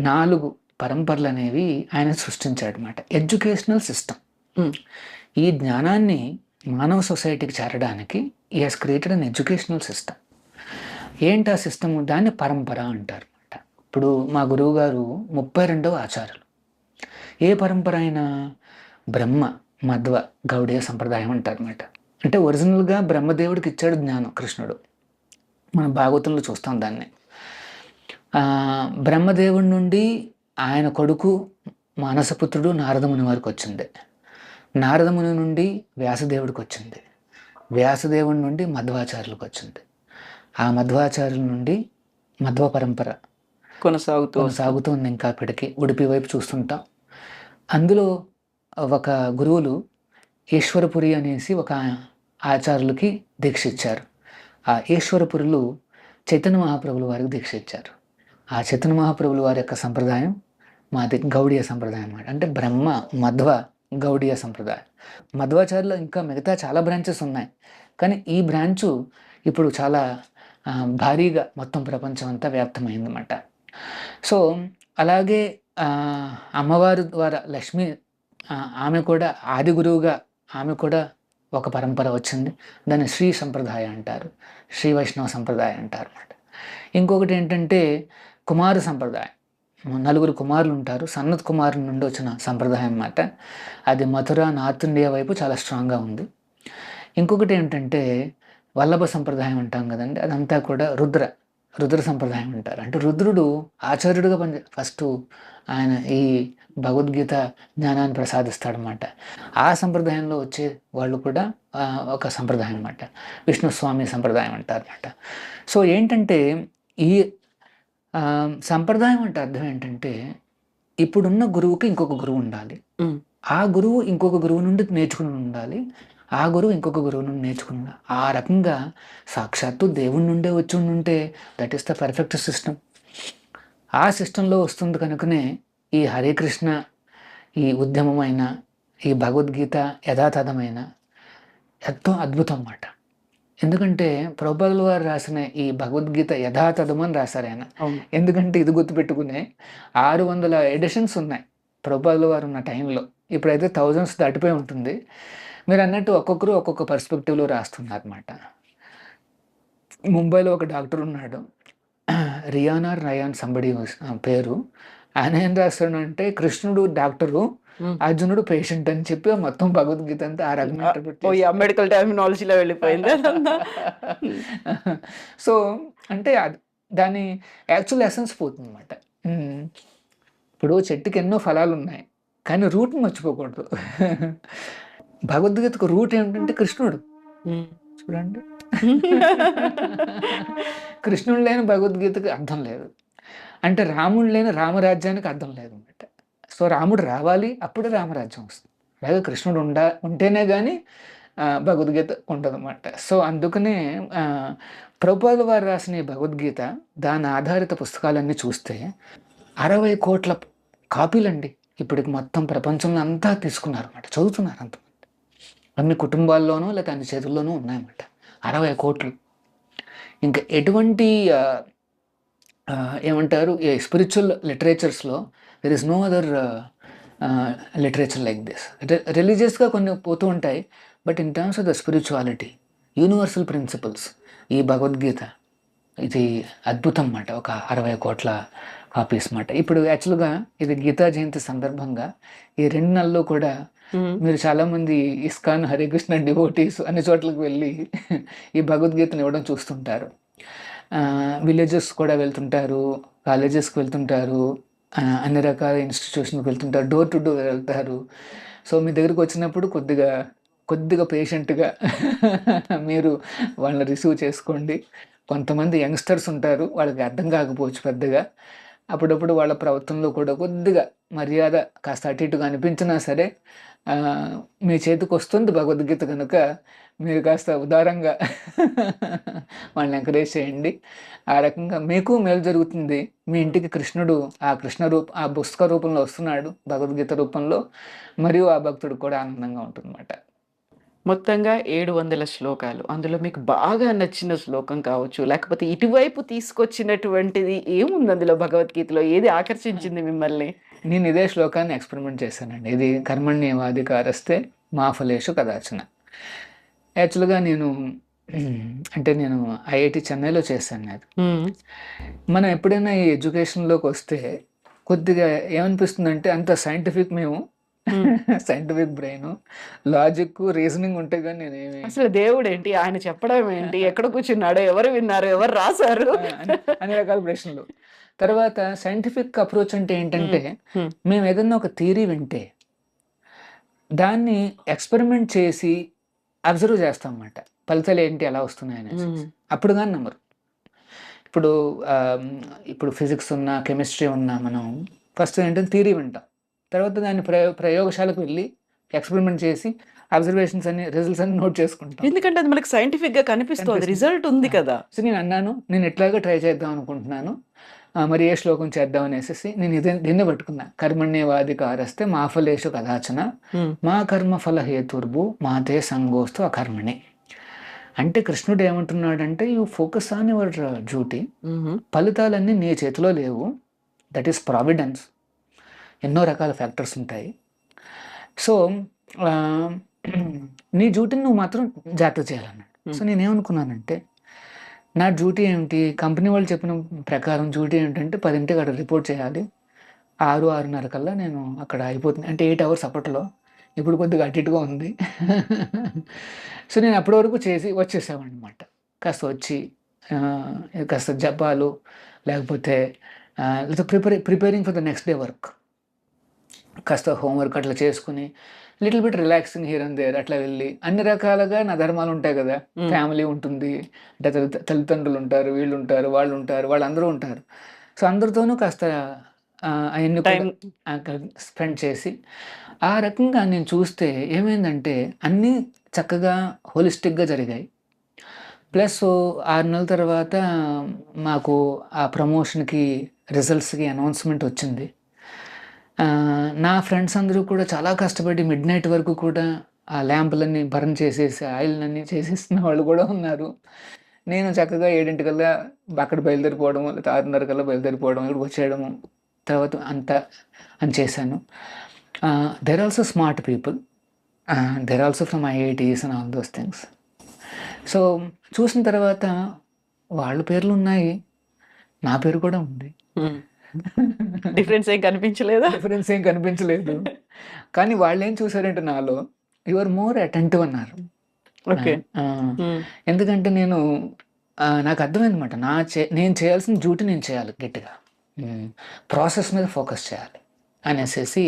4 పరంపరలు అనేవి ఆయన సృష్టించాడు అనమాట. Educational system. ఈ జ్ఞానాన్ని మానవ సొసైటీకి చేరడానికి ఈ he's created an educational system. ఏంటి ఆ సిస్టమ్? దాన్ని పరంపర అంటారు అనమాట. ఇప్పుడు మా గురువు గారు 32వ ఆచార్యులు. ఏ పరంపర అయినా బ్రహ్మ, మధ్వ, గౌడీయ సంప్రదాయం అంటారు అనమాట. అంటే ఒరిజినల్గా బ్రహ్మదేవుడికి ఇచ్చాడు జ్ఞానం కృష్ణుడు. మనం భాగవతంలో చూస్తాం దాన్ని. బ్రహ్మదేవుడి నుండి ఆయన కొడుకు మానసపుత్రుడు నారదముని వారికి వచ్చింది. నారదముని నుండి వ్యాసదేవుడికి వచ్చింది. వ్యాసదేవుడి నుండి మధ్వాచార్యులకు వచ్చింది. ఆ మధ్వాచార్యుల నుండి మధ్వ పరంపర కొనసాగుతుంది ఇంకా ఇప్పటికీ. ఉడిపి వైపు చూస్తుంటాం. అందులో ఒక గురువులు ఈశ్వరపురి అనేసి ఒక ఆచార్యులకి దీక్ష ఇచ్చారు. ఆ ఈశ్వరపురులు చైతన్య మహాప్రభుల వారికి దీక్ష ఇచ్చారు. ఆ చైతన్య మహాప్రభుల వారి యొక్క సంప్రదాయం మాది గౌడీయ సంప్రదాయం అన్నమాట. అంటే బ్రహ్మ, మధ్వ, గౌడీయ సంప్రదాయం. మధ్వాచార్యులు ఇంకా మిగతా చాలా బ్రాంచెస్ ఉన్నాయి, కానీ ఈ బ్రాంచు ఇప్పుడు చాలా భారీగా మొత్తం ప్రపంచం అంతా వ్యాప్తమైందన్నమాట. సో అలాగే అమ్మవారి ద్వారా లక్ష్మి, ఆమె కూడా ఆది గురువుగా ఆమె కూడా ఒక పరంపర వచ్చింది. దాన్ని శ్రీ సంప్రదాయం అంటారు, శ్రీ వైష్ణవ సంప్రదాయం అంటారు అన్నమాట. ఇంకొకటి ఏంటంటే కుమార సంప్రదాయం. 4 కుమారులు ఉంటారు. సన్నత్ కుమారు నుండి వచ్చిన సంప్రదాయం అన్నమాట. అది మథుర, నార్త్ ఇండియా వైపు చాలా స్ట్రాంగ్గా ఉంది. ఇంకొకటి ఏంటంటే వల్లభ సంప్రదాయం అంటాం కదండి, అదంతా కూడా రుద్ర సంప్రదాయం అంటారు. అంటే రుద్రుడు ఆచార్యుడిగా ఫస్ట్ ఆయన ఈ భగవద్గీత జ్ఞానాన్ని ప్రసాదిస్తాడనమాట. ఆ సంప్రదాయంలో వచ్చే వాళ్ళు కూడా ఒక సంప్రదాయం అన్నమాట. విష్ణుస్వామి సంప్రదాయం అంటారు అన్నమాట. సో ఏంటంటే ఈ సంప్రదాయం అంటే అర్థం ఏంటంటే ఇప్పుడున్న గురువుకి ఇంకొక గురువు ఉండాలి, ఆ గురువు ఇంకొక గురువు నుండి నేర్చుకుని ఉండాలి, ఆ గురువు ఇంకొక గురువు నుండి నేర్చుకుని ఉండాలి. ఆ రకంగా సాక్షాత్తు దేవుడి నుండే వచ్చి ఉంటే that is the perfect system. ఆ సిస్టంలో వస్తుంది కనుకనే ఈ హరే కృష్ణ, ఈ ఉద్యమమైన, ఈ భగవద్గీత యథాతథమైన ఎంతో అద్భుతం అన్నమాట. ఎందుకంటే ప్రభుపాదుల వారు రాసిన ఈ భగవద్గీత యథాతథం అని రాశారు ఆయన. ఎందుకంటే ఇది గుర్తుపెట్టుకునే 600 ఎడిషన్స్ ఉన్నాయి ప్రభుపాదుల వారు ఉన్న టైంలో. ఇప్పుడైతే థౌజండ్స్ దాటిపోయి ఉంటుంది. మీరు అన్నట్టు ఒక్కొక్కరు ఒక్కొక్క పర్స్పెక్టివ్లో రాస్తున్నారు అన్నమాట. ముంబైలో ఒక డాక్టర్ ఉన్నాడు, రయాన్ సంబడి పేరు. ఆయన ఏం రాస్తాడు అంటే కృష్ణుడు డాక్టరు, అర్జునుడు పేషెంట్ అని చెప్పి మొత్తం భగవద్గీత అంతా ఆ రకంగా మెడికల్ టర్మినాలజీలో వెళ్ళిపోయింది. సో అంటే దాని యాక్చువల్ ఎసెన్స్ పోతుంది అన్నమాట. ఇప్పుడు చెట్టుకి ఎన్నో ఫలాలు ఉన్నాయి, కానీ రూట్ని మర్చిపోకూడదు. భగవద్గీతకు రూట్ ఏమిటంటే కృష్ణుడు. చూడండి, కృష్ణుడు లేని భగవద్గీతకి అర్థం లేదు, అంటే రాముడు లేని రామరాజ్యానికి అర్థం లేదు అన్నమాట. సో రాముడు రావాలి, అప్పుడే రామరాజ్యం వస్తుంది. అలాగే కృష్ణుడు ఉంటేనే కానీ భగవద్గీత ఉండదు అన్నమాట. సో అందుకనే ప్రభుపాదుల వారు రాసిన ఈ భగవద్గీత, దాని ఆధారిత పుస్తకాలన్నీ చూస్తే 60 కోట్ల కాపీలండి ఇప్పటికి మొత్తం ప్రపంచంలో అంతా తీసుకున్నారు అన్నమాట, చదువుతున్నారు అంతమంది. అన్ని కుటుంబాల్లోనూ లేదా అన్ని చేతుల్లోనూ ఉన్నాయన్నమాట 60 కోట్లు. ఇంకా ఎటువంటి ఏమంటారు, స్పిరిచువల్ లిటరేచర్స్లో there is no other literature like this. రిలీజియస్గా కొన్ని పోతూ ఉంటాయి, but in terms of the spirituality, universal principles, ఈ భగవద్గీత ఇది అద్భుతం అన్నమాట. ఒక 60 కోట్ల కాపీస్ అన్నమాట. ఇప్పుడు యాక్చువల్గా ఇది గీతా జయంతి సందర్భంగా ఈ 2 నెలల్లో కూడా మీరు చాలామంది ఇస్కాన్, హరికృష్ణ డివోటీస్ అన్ని చోట్లకు వెళ్ళి ఈ భగవద్గీతను ఇవ్వడం చూస్తుంటారు. విలేజెస్ కూడా వెళ్తుంటారు, కాలేజెస్కి వెళ్తుంటారు, అన్ని రకాల ఇన్స్టిట్యూషన్కి వెళ్తుంటారు, డోర్ టు డోర్ వెళ్తారు. సో మీ దగ్గరికి వచ్చినప్పుడు కొద్దిగా పేషెంట్గా మీరు వాళ్ళని రిసీవ్ చేసుకోండి. కొంతమంది యంగ్స్టర్స్ ఉంటారు, వాళ్ళకి అర్థం కాకపోవచ్చు పెద్దగా. అప్పుడప్పుడు వాళ్ళ ప్రవర్తనలో కూడా కొద్దిగా మర్యాద కాస్త అటు ఇటుగా అనిపించినా సరే, మీ చేతికి వస్తుంది భగవద్గీత కనుక మీరు కాస్త ఉదారంగా వాళ్ళని ఎంకరేజ్ చేయండి. ఆ రకంగా మీకు మేలు జరుగుతుంది. మీ ఇంటికి కృష్ణుడు ఆ పుస్తక రూపంలో వస్తున్నాడు, భగవద్గీత రూపంలో, మరియు ఆ భక్తుడు కూడా ఆనందంగా ఉంటుందన్నమాట. మొత్తంగా 700 శ్లోకాలు. అందులో మీకు బాగా నచ్చిన శ్లోకం కావచ్చు, లేకపోతే ఇటువైపు తీసుకొచ్చినటువంటిది ఏముంది అందులో భగవద్గీతలో? ఏది ఆకర్షించింది మిమ్మల్ని? నేను ఇదే శ్లోకాన్ని ఎక్స్పెరిమెంట్ చేశానండి. ఇది కర్మణ్యేవాధికారస్తే మా ఫలేషు కదాచన. యాక్చువల్గా నేను ఐఐటి చెన్నైలో చేశాను. అది మనం ఎప్పుడైనా ఈ ఎడ్యుకేషన్లోకి వస్తే కొద్దిగా ఏమనిపిస్తుందంటే, అంత సైంటిఫిక్, మేము సైంటిఫిక్ బ్రెయిన్, లాజిక్, రీజనింగ్ ఉంటే కానీ నేనేమి, అసలు దేవుడు ఏంటి, ఆయన చెప్పడం ఏంటి, ఎక్కడ కూర్చున్నాడో, ఎవరు విన్నారు, ఎవరు రాశారు, అన్ని రకాల ప్రశ్నలు. తర్వాత సైంటిఫిక్ అప్రోచ్ అంటే ఏంటంటే, మేము ఏదన్నా ఒక థియరీ వింటే దాన్ని ఎక్స్పెరిమెంట్ చేసి అబ్జర్వ్ చేస్తాం అన్నమాట, ఫలితాలు ఏంటి, ఎలా వస్తున్నాయి అనేసి. అప్పుడు కానీ నమ్మరు. ఇప్పుడు ఫిజిక్స్ ఉన్నా, కెమిస్ట్రీ ఉన్నా, మనం ఫస్ట్ ఏంటంటే థియరీ వింటాం, తర్వాత దాన్ని ప్రయోగశాలకు వెళ్ళి ఎక్స్పెరిమెంట్ చేసి అబ్జర్వేషన్స్ అన్ని, రిజల్ట్స్ అన్ని నోట్ చేసుకుంటాం. ఎందుకంటే అది మనకి సైంటిఫిక్ గా కనిపిస్తుంది, రిజల్ట్ ఉంది కదా. సో నేను అన్నాను, నేను ఎట్లాగా ట్రై చేద్దాం అనుకుంటున్నాను, మరి ఏ శ్లోకం చేద్దాం అనేసి నేను దీన్నే పట్టుకున్నా. కర్మణ్యేవాధికారస్తే మా ఫలేషు కదాచన మా కర్మఫల హేతుర్భు మాతే సంగోస్తు అకర్మణి. అంటే కృష్ణుడు ఏమంటున్నాడంటే, you focus on your duty, ఫలితాలన్నీ నీ చేతిలో లేవు, దట్ ఈస్ ప్రావిడెన్స్. ఎన్నో రకాల ఫ్యాక్టర్స్ ఉంటాయి. సో నీ డ్యూటీని నువ్వు మాత్రం జాగ్రత్త చేయాలన్నాడు. సో నేనేమనుకున్నానంటే, నా డ్యూటీ ఏమిటి, కంపెనీ వాళ్ళు చెప్పిన ప్రకారం డ్యూటీ ఏంటంటే 10ంటికి అక్కడ రిపోర్ట్ చేయాలి, 6-6:30 కల్లా నేను అక్కడ అయిపోతుంది, అంటే 8 అవర్స్ అప్పట్లో. ఇప్పుడు కొద్దిగా అటు ఇటుగా ఉంది. సో నేను అప్పటి వరకు చేసి వచ్చేసాను అనమాట. కాస్త వచ్చి కాస్త జపాలు, లేకపోతే preparing for the next day work, కాస్త హోంవర్క్ అట్లా చేసుకుని, little bit relaxing here and there అట్లా వెళ్ళి, అన్ని రకాలుగా నా ధర్మాలు ఉంటాయి కదా, ఫ్యామిలీ ఉంటుంది, అంటే తల్లిదండ్రులు ఉంటారు, వీళ్ళు ఉంటారు, వాళ్ళు ఉంటారు, వాళ్ళందరూ ఉంటారు. సో అందరితోనూ కాస్త అవన్నీ స్పెండ్ చేసి, ఆ రకంగా నేను చూస్తే ఏమైందంటే అన్నీ చక్కగా హోలిస్టిక్గా జరిగాయి. ప్లస్ 6 నెలల తర్వాత మాకు ఆ ప్రమోషన్కి, రిజల్ట్స్కి అనౌన్స్మెంట్ వచ్చింది. నా ఫ్రెండ్స్ అందరూ కూడా చాలా కష్టపడి మిడ్ నైట్ వరకు కూడా ఆ ల్యాంపులన్నీ బర్న్ చేసేసి, ఆయిల్నన్నీ చేసేసిన వాళ్ళు కూడా ఉన్నారు. నేను చక్కగా 7ంటికల్లా అక్కడ బయలుదేరిపోవడము, లేదా 6:30 కల్లా బయలుదేరిపోవడం, ఇక్కడికి వచ్చేయడము, తర్వాత అంతా అని చేశాను. There also smart people, there also from IITs and all those things. So చూసిన తర్వాత వాళ్ళ పేర్లు ఉన్నాయి, నా పేరు కూడా ఉంది. డిఫరెన్స్ ఏం కనిపించలేదు. కానీ వాళ్ళు ఏం చూసారంటే, నాలో యు ఆర్ మోర్ అటెంటివ్ అన్నారు. ఓకే. ఎందుకంటే నాకు అర్థమైందన్నమాట, నేను చేయాల్సిన డ్యూటీ నేను చేయాలి, గట్టిగా ప్రాసెస్ మీద ఫోకస్ చేయాలి. అనేసి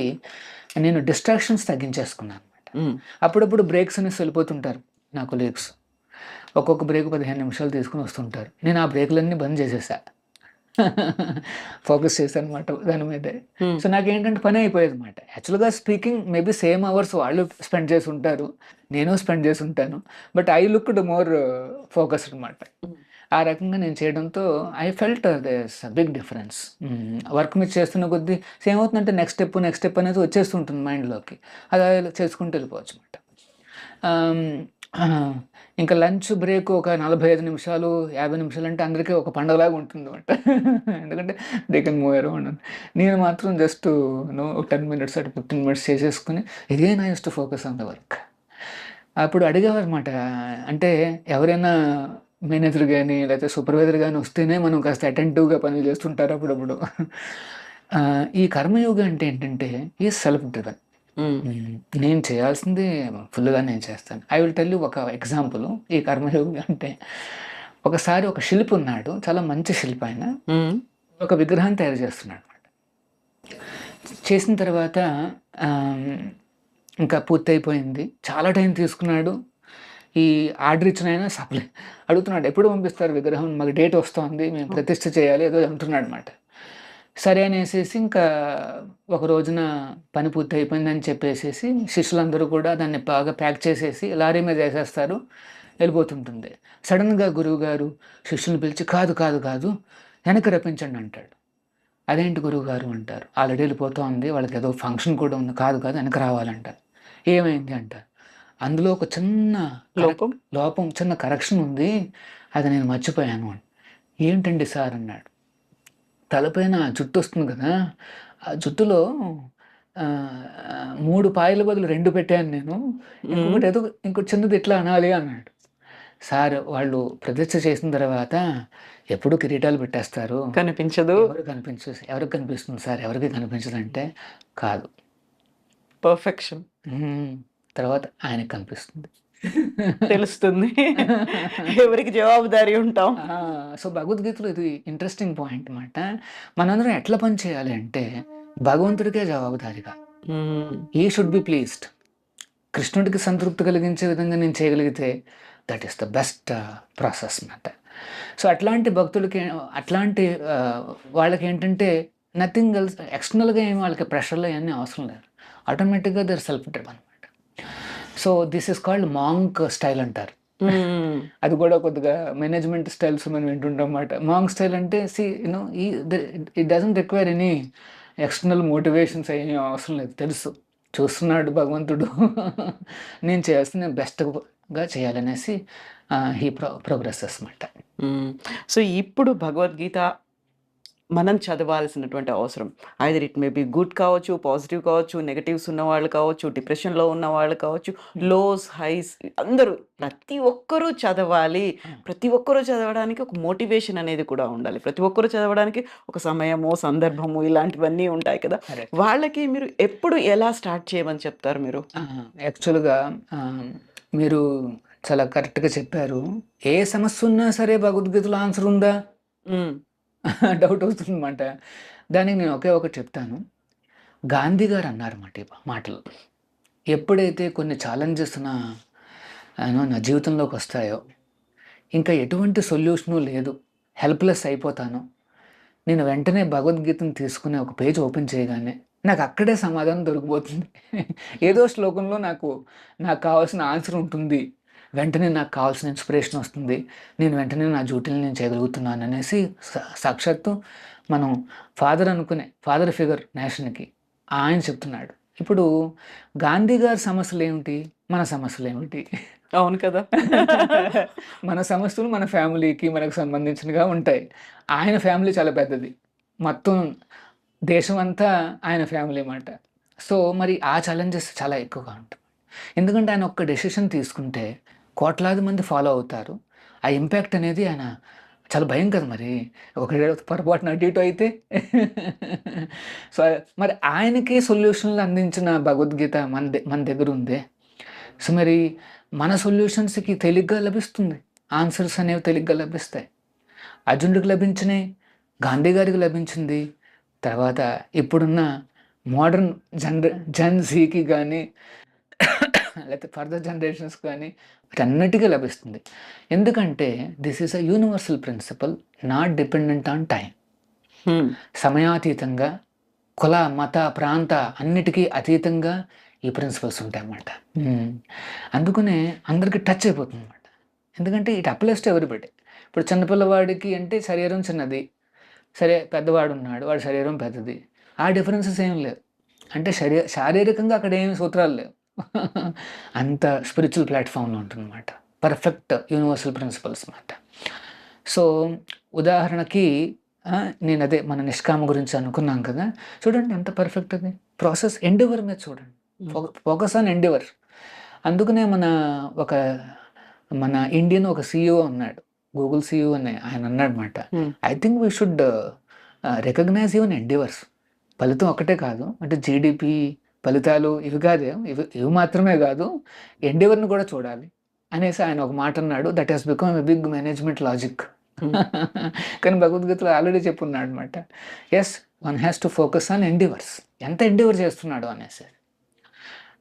నేను డిస్ట్రాక్షన్స్ తగ్గించేసుకున్నాను అనమాట. ఉమ్. అప్పుడప్పుడు బ్రేక్స్ అనేసి వెళ్ళిపోతుంటారు నా కొలీగ్స్. ఒక్కొక్క బ్రేక్ 15 నిమిషాలు తీసుకుని వస్తుంటారు. నేను ఆ బ్రేకులన్నీ బంద్ చేసేసా. ఫోకస్ చేశాను అనమాట దాని మీదే. ఉమ్. సో నాకేంటంటే పని అయిపోయేది అనమాట. యాక్చువల్గా స్పీకింగ్ మేబీ సేమ్ అవర్స్ వాళ్ళు స్పెండ్ చేసి ఉంటారు, నేను స్పెండ్ చేసి ఉంటాను. But I looked more focused అనమాట. ఆ రకంగా నేను చేయడంతో I felt there's big difference. Work మీద చేస్తున్న కొద్దీ సేమ్ అవుతుందంటే నెక్స్ట్ స్టెప్ అనేది వచ్చేస్తుంటుంది మైండ్లోకి. అది చేసుకుంటూ వెళ్ళిపోవచ్చు అనమాట. ఇంకా లంచ్ బ్రేక్ ఒక 45 నిమిషాలు 50 నిమిషాలు అంటే అందరికీ ఒక పండగలాగా ఉంటుంది అనమాట. ఎందుకంటే దే కెన్ మూవ్ అరౌండ్. నేను మాత్రం జస్ట్ 10 మినిట్స్ అటు 15 మినిట్స్ చేసేసుకుని again I use to focus on the work. అప్పుడు అడిగేవారు అనమాట, అంటే ఎవరైనా మేనేజర్ కానీ లేకపోతే సూపర్వైజర్ కానీ వస్తేనే మనం కాస్త అటెంటివ్గా పనులు చేస్తుంటారు అప్పుడప్పుడు. ఈ కర్మయోగి అంటే ఏంటంటే ఈ సెల్ఫ్ డ్రివెన్. నేను చేయాల్సింది ఫుల్గా నేను చేస్తాను. ఐ విల్ టెల్ యూ ఒక ఎగ్జాంపుల్. ఈ కర్మయోగి అంటే ఒకసారి ఒక శిల్పి ఉన్నాడు, చాలా మంచి శిల్పి. ఆయన ఒక విగ్రహాన్ని తయారు చేస్తున్నాడు అనమాట. చేసిన తర్వాత ఇంకా పూర్తయిపోయింది. చాలా టైం తీసుకున్నాడు. ఈ ఆర్డర్ ఇచ్చిన ఆయన సప్లై అడుగుతున్నాడు, ఎప్పుడు పంపిస్తారు విగ్రహం, మాకు డేట్ వస్తుంది, మేము ప్రతిష్ఠ చేయాలి ఏదో అంటున్నాడు అనమాట. సరే అనేసి ఇంకా ఒక రోజున పని పూర్తి అయిపోయిందని చెప్పేసి శిష్యులందరూ కూడా దాన్ని బాగా ప్యాక్ చేసేసి లారీ మీద వేసేస్తారు, వెళ్ళిపోతుంటుంది. సడన్గా గురువు గారు శిష్యుని పిలిచి కాదు కాదు కాదు వెనక్కి రప్పించండి అంటాడు. అదేంటి గురువు గారు అంటారు, ఆల్రెడీ వెళ్ళిపోతూ ఉంది, వాళ్ళకి ఏదో ఫంక్షన్ కూడా ఉంది, కాదు కాదు వెనక్కి రావాలంటారు. ఏమైంది అంటారు, అందులో ఒక చిన్న లోపం చిన్న కరెక్షన్ ఉంది, అది నేను మర్చిపోయాను అని. ఏంటండి సార్ అన్నాడు. తలపైన జుట్టు వస్తుంది కదా, ఆ జుట్టులో 3 పాయల బదులు 2 పెట్టాను నేను, ఇంకొకటి ఏదో ఇంకోటి చిన్నది ఇట్లా అనాలి అన్నాడు. సార్ వాళ్ళు ప్రతిష్ఠ చేసిన తర్వాత ఎప్పుడు కిరీటాలు పెట్టేస్తారు, కనిపించదు, ఎవరికి కనిపిస్తుంది సార్, ఎవరికి కనిపించదు అంటే కాదు పర్ఫెక్షన్ తర్వాత ఆయనకు కనిపిస్తుంది, తెలుస్తుంది, ఎవరికి జవాబుదారీ ఉంటాం. సో భగవద్గీతలో ఇది ఇంట్రెస్టింగ్ పాయింట్ అన్నమాట. మనందరం ఎట్లా పని చేయాలి అంటే భగవంతుడికే జవాబుదారిగా, ఈ షుడ్ బి ప్లీజ్డ్. కృష్ణుడికి సంతృప్తి కలిగించే విధంగా నేను చేయగలిగితే that is the best process అన్నమాట. సో అట్లాంటి భక్తులకి, అట్లాంటి వాళ్ళకి ఏంటంటే నథింగ్ ఎల్స్, ఎక్స్టర్నల్గా ఏమి వాళ్ళకి ప్రెషర్లో ఇవన్నీ అవసరం లేదు, ఆటోమేటిక్గా దర్ సెల్ఫ్ డ్రివెన్ అనమాట. So this is called monk style అంటారు. అది కూడా కొద్దిగా మేనేజ్మెంట్ స్టైల్స్ మనం వింటుంటాం అన్నమాట. మాంక్ స్టైల్ అంటే it doesn't require any external motivations ఏమీ అవసరం లేదు, తెలుసు చూస్తున్నాడు భగవంతుడు, నేను చేయాల్సిన బెస్ట్గా చేయాలనేసి ఈ ప్రోగ్రెసెస్ అన్నమాట. సో ఇప్పుడు భగవద్గీత మనం చదవాల్సినటువంటి అవసరం, either it may be good కావచ్చు, పాజిటివ్ కావచ్చు, నెగటివ్స్ ఉన్న వాళ్ళు కావచ్చు, డిప్రెషన్లో ఉన్న వాళ్ళు కావచ్చు, లోస్ హైస్ అందరూ ప్రతి ఒక్కరూ చదవాలి. ప్రతి ఒక్కరూ చదవడానికి ఒక మోటివేషన్ అనేది కూడా ఉండాలి. ప్రతి ఒక్కరూ చదవడానికి ఒక సమయము, సందర్భము ఇలాంటివన్నీ ఉంటాయి కదా. వాళ్ళకి మీరు ఎప్పుడు ఎలా స్టార్ట్ చేయమని చెప్తారు మీరు? యాక్చువల్గా మీరు చాలా కరెక్ట్గా చెప్పారు. ఏ సమస్య ఉన్నా సరే భగవద్గీతలో ఆన్సర్ ఉందా డౌట్ వస్తుందన్నమాట. దానికి నేను ఒకే ఒకటి చెప్తాను. గాంధీ గారు అన్నారన్నమాట ఈ మాటలు. ఎప్పుడైతే కొన్ని ఛాలెంజెస్ నా జీవితంలోకి వస్తాయో, ఇంకా ఎటువంటి సొల్యూషను లేదు, హెల్ప్లెస్ అయిపోతాను, నేను వెంటనే భగవద్గీతను తీసుకుని ఒక పేజ్ ఓపెన్ చేయగానే నాకు అక్కడే సమాధానం దొరికిపోతుంది. ఏదో శ్లోకంలో నాకు కావాల్సిన ఆన్సర్ ఉంటుంది, వెంటనే నాకు కావాల్సిన ఇన్స్పిరేషన్ వస్తుంది, నేను వెంటనే నా డ్యూటీని నేను చేయగలుగుతున్నాను అనేసి సాక్షాత్తు మనం ఫాదర్ ఫిగర్ నేషన్కి ఆయన చెప్తున్నాడు. ఇప్పుడు గాంధీ గారి సమస్యలు ఏమిటి, మన సమస్యలు ఏమిటి? అవును కదా. మన సమస్యలు మన ఫ్యామిలీకి మనకు సంబంధించినగా ఉంటాయి. ఆయన ఫ్యామిలీ చాలా పెద్దది, మొత్తం దేశం అంతా ఆయన ఫ్యామిలీ అన్నమాట. సో మరి ఆ ఛాలెంజెస్ చాలా ఎక్కువగా ఉంటాయి. ఎందుకంటే ఆయన ఒక్క డెసిషన్ తీసుకుంటే కోట్లాది మంది ఫాలో అవుతారు. ఆ ఇంపాక్ట్ అనేది ఆయన చాలా భయం కదా. మరి ఒక పొరపాటున అటు ఇటు అయితే సో మరి ఆయనకి సొల్యూషన్లు అందించిన భగవద్గీత మన దగ్గర ఉంది. సో మరి మన సొల్యూషన్స్కి తేలిగ్గా లభిస్తుంది, ఆన్సర్స్ అనేవి తేలిగ్గా లభిస్తాయి. అర్జునుడికి లభించినాయి, గాంధీ గారికి లభించింది, తర్వాత ఇప్పుడున్న మోడర్న్ జెన్సీకి కానీ లేకపోతే ఫర్దర్ జనరేషన్స్ కానీ వీటన్నిటికీ లభిస్తుంది. ఎందుకంటే this is a universal principle, not dependent on time. సమయాతీతంగా, కుల మత ప్రాంత అన్నిటికీ అతీతంగా ఈ ప్రిన్సిపల్స్ ఉంటాయన్నమాట. అందుకనే అందరికీ టచ్ అయిపోతుంది అనమాట. ఎందుకంటే ఇట్ అప్లైస్ టు ఎవ్రీబడి. ఇప్పుడు చిన్నపిల్లవాడికి అంటే శరీరం చిన్నది, సరే పెద్దవాడు ఉన్నాడు, వాడి శరీరం పెద్దది, ఆ డిఫరెన్సెస్ ఏం లేవు. అంటే శారీరకంగా అక్కడ ఏమి సూత్రాలు లేవు. అంత స్పిరిచువల్ ప్లాట్ఫామ్లో ఉంటుందన్నమాట. పర్ఫెక్ట్ యూనివర్సల్ ప్రిన్సిపల్స్ అన్నమాట. సో ఉదాహరణకి నేను అదే మన నిష్కామ గురించి అనుకున్నాం కదా, చూడండి ఎంత పర్ఫెక్ట్ అది ప్రాసెస్. ఎండివర్ మీద చూడండి, ఫోకస్ ఆన్ ఎండివర్. అందుకనే మన ఇండియన్ ఒక CEO ఉన్నాడు, గూగుల్ CEO అని ఆయన అన్నాడు అనమాట, I think we should recognise even endeavours. ఫలితం ఒకటే కాదు, అంటే GDP ఫలితాలు ఇవి కాదే, ఇవి మాత్రమే కాదు, ఎండివర్ని కూడా చూడాలి అనేసి ఆయన ఒక మాట అన్నాడు. That he's become a big management logic. కానీ భగవద్గీతలో ఆల్రెడీ చెప్పున్నాడు అనమాట, as one has to focus on endeavours, ఎంత ఎండివర్ చేస్తున్నాడు అనేసి.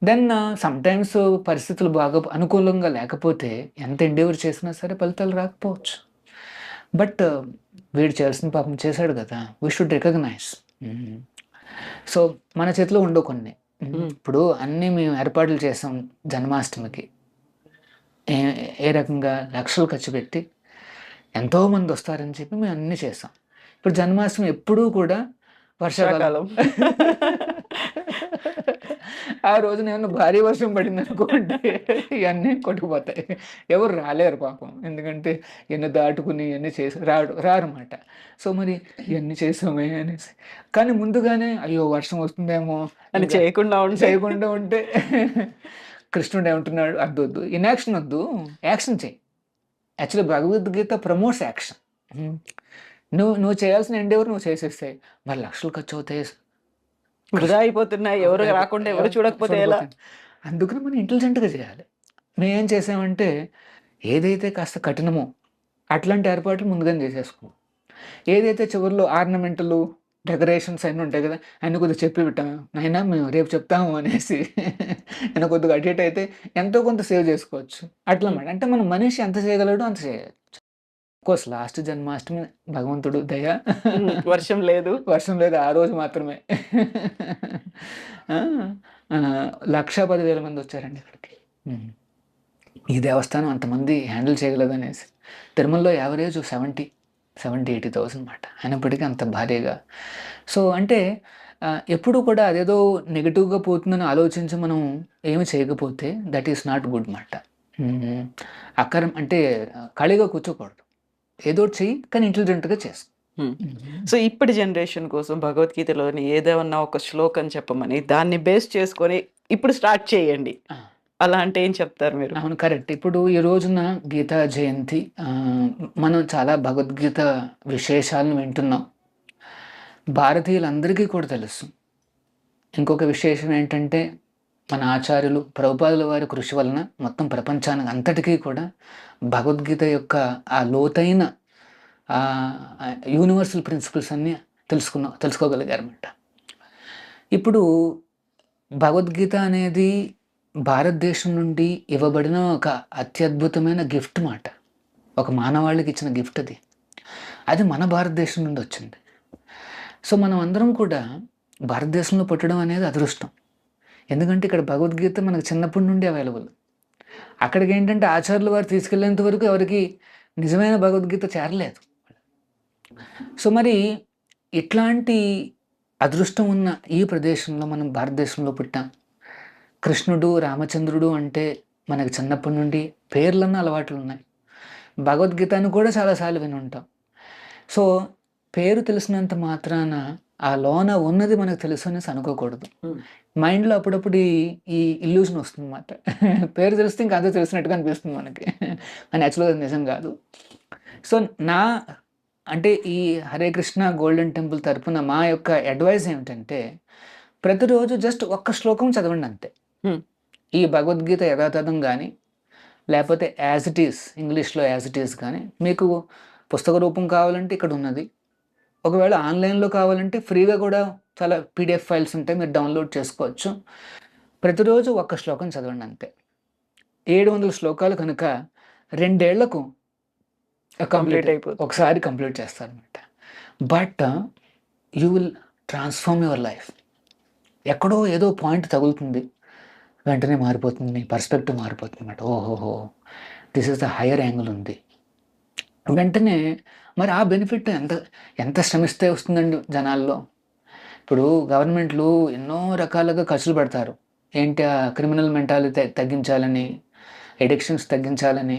దెన్ సమ్టైమ్స్ పరిస్థితులు బాగా అనుకూలంగా లేకపోతే ఎంత ఎండివర్ చేసినా సరే ఫలితాలు రాకపోవచ్చు. బట్ వీడు చేయాల్సిన పాపం చేశాడు కదా, వీ షుడ్ రికగ్నైజ్. సో మన చేతిలో ఉండవు కొన్ని. ఇప్పుడు అన్నీ మేము ఏర్పాట్లు చేసాం జన్మాష్టమికి, ఏ రకంగా లక్షలు ఖర్చు పెట్టి ఎంతోమంది వస్తారని చెప్పి మేము అన్నీ చేసాం. ఇప్పుడు జన్మాష్టమి ఎప్పుడూ కూడా వర్షాకాలం. ఆ రోజున ఏమన్నా భారీ వర్షం పడింది అనుకోండి, ఇవన్నీ కొట్టుకుపోతాయి, ఎవరు రాలేరు పాపం. ఎందుకంటే ఇవన్నీ దాటుకుని ఇవన్నీ చేసి రారన్నమాట. సో మరి ఇవన్నీ చేసామే అనేసి, కానీ ముందుగానే అయ్యో వర్షం వస్తుందేమో అని చేయకుండా ఉంటే కృష్ణుడు ఏమంటున్నాడు, వద్దు ఇన్యాక్షన్ వద్దు, యాక్షన్ చేయి. Actually Bhagavad Gita promotes action. నువ్వు చేయాల్సిన ఎండెవర్ నువ్వు చేసేస్తాయి, మరి లక్షలు ఖర్చు అవుతాయి, వృధా అయిపోతున్నాయి, ఎవరు రాకుండా ఎవరు చూడకపోతే ఎలా. అందుకని మనం ఇంటెలిజెంట్గా చేయాలి. మేమేం చేసామంటే ఏదైతే కాస్త కఠినమో అట్లాంటి ఏర్పాట్లు ముందుగానే చేసేసుకున్నాం. ఏదైతే చివరిలో ఆర్నమెంటలు డెకరేషన్స్ అన్నీ ఉంటాయి కదా, అన్నీ కొద్దిగా చెప్పి పెట్టాము, అయినా మేము రేపు చెప్తాము అనేసి. నేను కొద్దిగా అటు అయితే ఎంతో కొంత సేవ్ చేసుకోవచ్చు అట్లా అన్నమాట. అంటే మనం మనిషి ఎంత చేయగలడో అంత చేయాలి. కోర్స్ లాస్ట్ జన్మాష్టమి భగవంతుడు దయ, వర్షం లేదు ఆ రోజు మాత్రమే 1,10,000 మంది వచ్చారండి ఇక్కడికి. ఈ దేవస్థానం అంతమంది హ్యాండిల్ చేయగలదు అనేసి. తిరుమలలో యావరేజ్ 70,000-80,000 అన్నమాట. అయినప్పటికీ అంత భారీగా. సో అంటే ఎప్పుడు కూడా అదేదో నెగిటివ్గా పోతుందని ఆలోచించి మనం ఏమి చేయకపోతే దట్ ఈస్ నాట్ గుడ్ మాట. అంటే ఖాళీగా కూర్చోకూడదు, ఏదో చెయ్యి కానీ ఇంటెలిజెంట్గా చేసుకో. సో ఇప్పటి జనరేషన్ కోసం భగవద్గీతలోని ఏదేమన్నా ఒక శ్లోకం చెప్పమని దాన్ని బేస్ చేసుకొని ఇప్పుడు స్టార్ట్ చేయండి, అలా అంటే ఏం చెప్తారు మీరు? అవును, కరెక్ట్. ఇప్పుడు ఈ రోజున గీతా జయంతి, మనం చాలా భగవద్గీత విశేషాలను వింటున్నాం. భారతీయులందరికీ కూడా తెలుసు. ఇంకొక విశేషం ఏంటంటే మన ఆచార్యులు ప్రభుపాదుల వారి కృషి వలన మొత్తం ప్రపంచానికి అంతటికీ కూడా భగవద్గీత యొక్క ఆ లోతైన యూనివర్సల్ ప్రిన్సిపల్స్ అన్నీ తెలుసుకోగలిగారన్నమాట. ఇప్పుడు భగవద్గీత అనేది భారతదేశం నుండి ఇవ్వబడిన ఒక అత్యద్భుతమైన గిఫ్ట్ మాట. ఒక మానవాళికి ఇచ్చిన గిఫ్ట్ అది మన భారతదేశం నుండి వచ్చింది. సో మనం అందరం కూడా భారతదేశంలో పుట్టడం అనేది అదృష్టం. ఎందుకంటే ఇక్కడ భగవద్గీత మనకు చిన్నప్పటి నుండి అవైలబుల్. అక్కడికి ఏంటంటే ఆచార్యుల వారు తీసుకెళ్లేంత వరకు ఎవరికి నిజమైన భగవద్గీత చేరలేదు. సో మరి ఇట్లాంటి అదృష్టం ఉన్న ఈ ప్రదేశంలో మనం భారతదేశంలో పుట్టాం. కృష్ణుడు రామచంద్రుడు అంటే మనకు చిన్నప్పటి నుండి పేర్లన్న అలవాట్లు ఉన్నాయి. భగవద్గీతను కూడా చాలాసార్లు విని ఉంటాం. సో పేరు తెలిసినంత మాత్రాన ఆ లోన ఉన్నది మనకు తెలుసు అనేసి అనుకోకూడదు. మైండ్లో అప్పుడప్పుడు ఈ ఇల్యూషన్ వస్తుంది అన్నమాట. పేరు తెలిస్తే ఇంకా అంతా తెలిసినట్టుగా అనిపిస్తుంది మనకి, అని యాక్చువల్గా నిజం కాదు. సో అంటే ఈ హరే కృష్ణ గోల్డెన్ టెంపుల్ తరపున మా యొక్క అడ్వైస్ ఏమిటంటే ప్రతిరోజు జస్ట్ ఒక్క శ్లోకం చదవండి అంతే. ఈ భగవద్గీత యథాతథం కానీ లేకపోతే యాజ్ ఇట్ ఈస్ ఇంగ్లీష్లో యాజ్ ఇట్ ఈస్ కానీ, మీకు పుస్తక రూపం కావాలంటే ఇక్కడ ఉన్నది, ఒకవేళ ఆన్లైన్లో కావాలంటే ఫ్రీగా కూడా చాలా పీడిఎఫ్ ఫైల్స్ ఉంటాయి, మీరు డౌన్లోడ్ చేసుకోవచ్చు. ప్రతిరోజు ఒక్క శ్లోకం చదవండి అంతే. 700 శ్లోకాలు కనుక 2 ఏళ్లకు కంప్లీట్ అయిపోతుంది. ఒకసారి కంప్లీట్ చేస్తారనమాట. But you will transform your life. ఎక్కడో ఏదో పాయింట్ తగులుతుంది, వెంటనే మారిపోతుంది, నీ పర్స్పెక్టివ్ మారిపోతుంది అనమాట. ఓహోహో, this is the higher angle ఉంది. వెంటనే మరి ఆ బెనిఫిట్ ఎంత శ్రమిస్తే వస్తుందండి జనాల్లో. ఇప్పుడు గవర్నమెంట్లు ఎన్నో రకాలుగా ఖర్చులు పెడతారు. ఏంటి, ఆ క్రిమినల్ మెంటాలిటీ తగ్గించాలని, ఎడిక్షన్స్ తగ్గించాలని,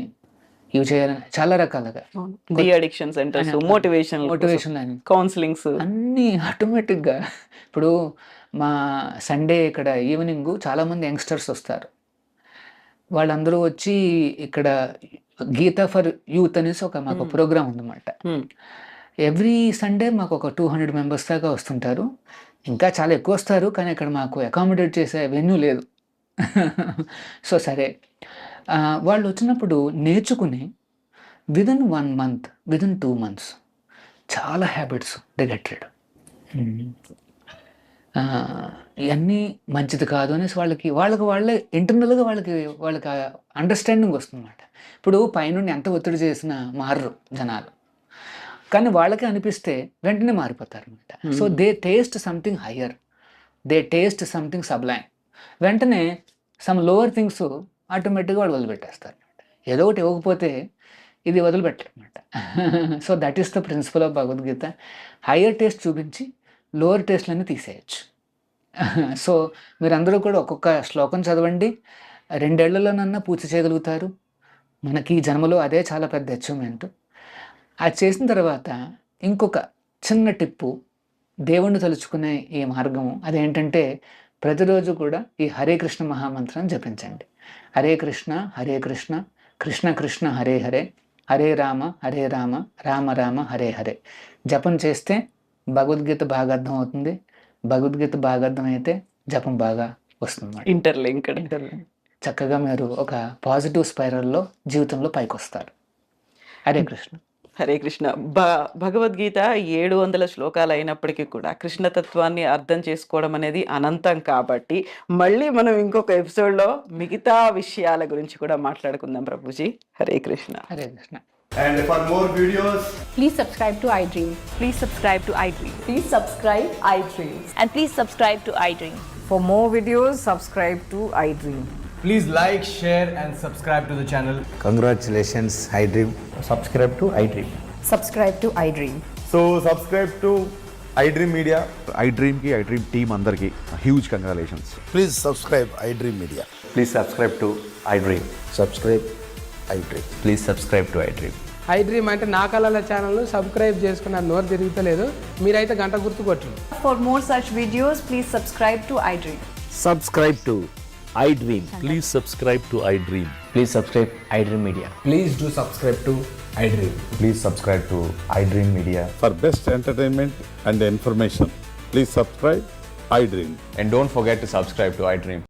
ఇవి చేయాలని, చాలా రకాలుగా డి అడిక్షన్ సెంటర్స్, మోటివేషన్ అని కౌన్సిలింగ్స్ అన్నీ ఆటోమేటిక్గా. ఇప్పుడు మా సండే ఇక్కడ ఈవినింగ్ చాలామంది యంగ్స్టర్స్ వస్తారు. వాళ్ళందరూ వచ్చి ఇక్కడ గీతా ఫర్ యూత్ అనేసి మాకు ప్రోగ్రామ్ ఉందన్నమాట. ఎవ్రీ సండే మాకు ఒక 200 మెంబర్స్ దాకా వస్తుంటారు. ఇంకా చాలా ఎక్కువ వస్తారు, కానీ ఇక్కడ మాకు అకామిడేట్ చేసే వెన్యూ లేదు. సో సరే, వాళ్ళు వచ్చినప్పుడు నేర్చుకుని విదిన్ 1 month, విదిన్ 2 months చాలా హ్యాబిట్స్ దే గెట్ రిడ్. ఇవన్నీ మంచిది కాదు అనేసి వాళ్ళే ఇంటర్నల్గా వాళ్ళకి అండర్స్టాండింగ్ వస్తుందన్నమాట. ఇప్పుడు పైనుండి ఎంత ఒత్తిడి చేసినా మారరు జనాలు, కానీ వాళ్ళకి అనిపిస్తే వెంటనే మారిపోతారు అనమాట. So they taste something higher, they taste something Sublime. వెంటనే సమ్ లోవర్ థింగ్స్ ఆటోమేటిక్గా వాళ్ళు వదిలిపెట్టేస్తారు అనమాట. ఏదో ఒకటి ఇవ్వకపోతే ఇది వదిలిపెట్టరు అనమాట. So that is the principle of Bhagavad Gita. Higher taste చూపించి లోవర్ టేస్ట్లన్నీ తీసేయచ్చు. సో మీరందరూ కూడా ఒక్కొక్క శ్లోకం చదవండి, 2 ఏళ్లలోనన్నా పూర్తి చేయగలుగుతారు. మనకి ఈ జన్మలో అదే చాలా పెద్ద అచీవ్మెంట్. అది చేసిన తర్వాత ఇంకొక చిన్న టిప్పు, దేవుణ్ణి తలుచుకునే ఈ మార్గము అదేంటంటే, ప్రతిరోజు కూడా ఈ హరే కృష్ణ మహామంత్రాన్ని జపించండి. హరే కృష్ణ కృష్ణ కృష్ణ హరే హరే, హరే రామ రామ రామ హరే హరే. జపం చేస్తే భగవద్గీత బాగా అర్థం అవుతుంది. భగవద్గీత బాగా అర్థమైతే జపం బాగా వస్తుంది. ఇంటర్లింక్డ్. చక్కగా మీరు ఒక పాజిటివ్ స్పైరల్లో జీవితంలో పైకి వస్తారు. హరే కృష్ణ. హరే కృష్ణ. భగవద్గీత 700 శ్లోకాలు అయినప్పటికీ కూడా కృష్ణతత్వాన్ని అర్థం చేసుకోవడం అనేది అనంతం. కాబట్టి మళ్ళీ మనం ఇంకొక ఎపిసోడ్లో మిగతా విషయాల గురించి కూడా మాట్లాడుకుందాం Prabhuji. Hare Krishna. Hare Krishna. And for more videos, Please subscribe to iDream. Please subscribe to iDream. Please subscribe iDream. And please subscribe to iDream. For more videos, subscribe to iDream. please like, share, and subscribe to the channel. Congratulations, iDream. Subscribe to iDream. Subscribe to iDream. So, subscribe to iDream Media. iDream team andarki huge congratulations. Please subscribe iDream Media. Please subscribe to iDream. Subscribe iDream. Please subscribe to iDream. iDream అంటే నా కళల ఛానల్ను subscribe చేసుకున్న నోరు తిరుగుతలేదు, మీరైతే గంట గుర్తు కొట్టండి. For more such videos, please subscribe to iDream. Subscribe to iDream. Please subscribe to iDream. Please subscribe iDream Media. Please do subscribe to iDream. Please subscribe to iDream Media. For best entertainment and information, please subscribe iDream. And don't forget to subscribe to iDream.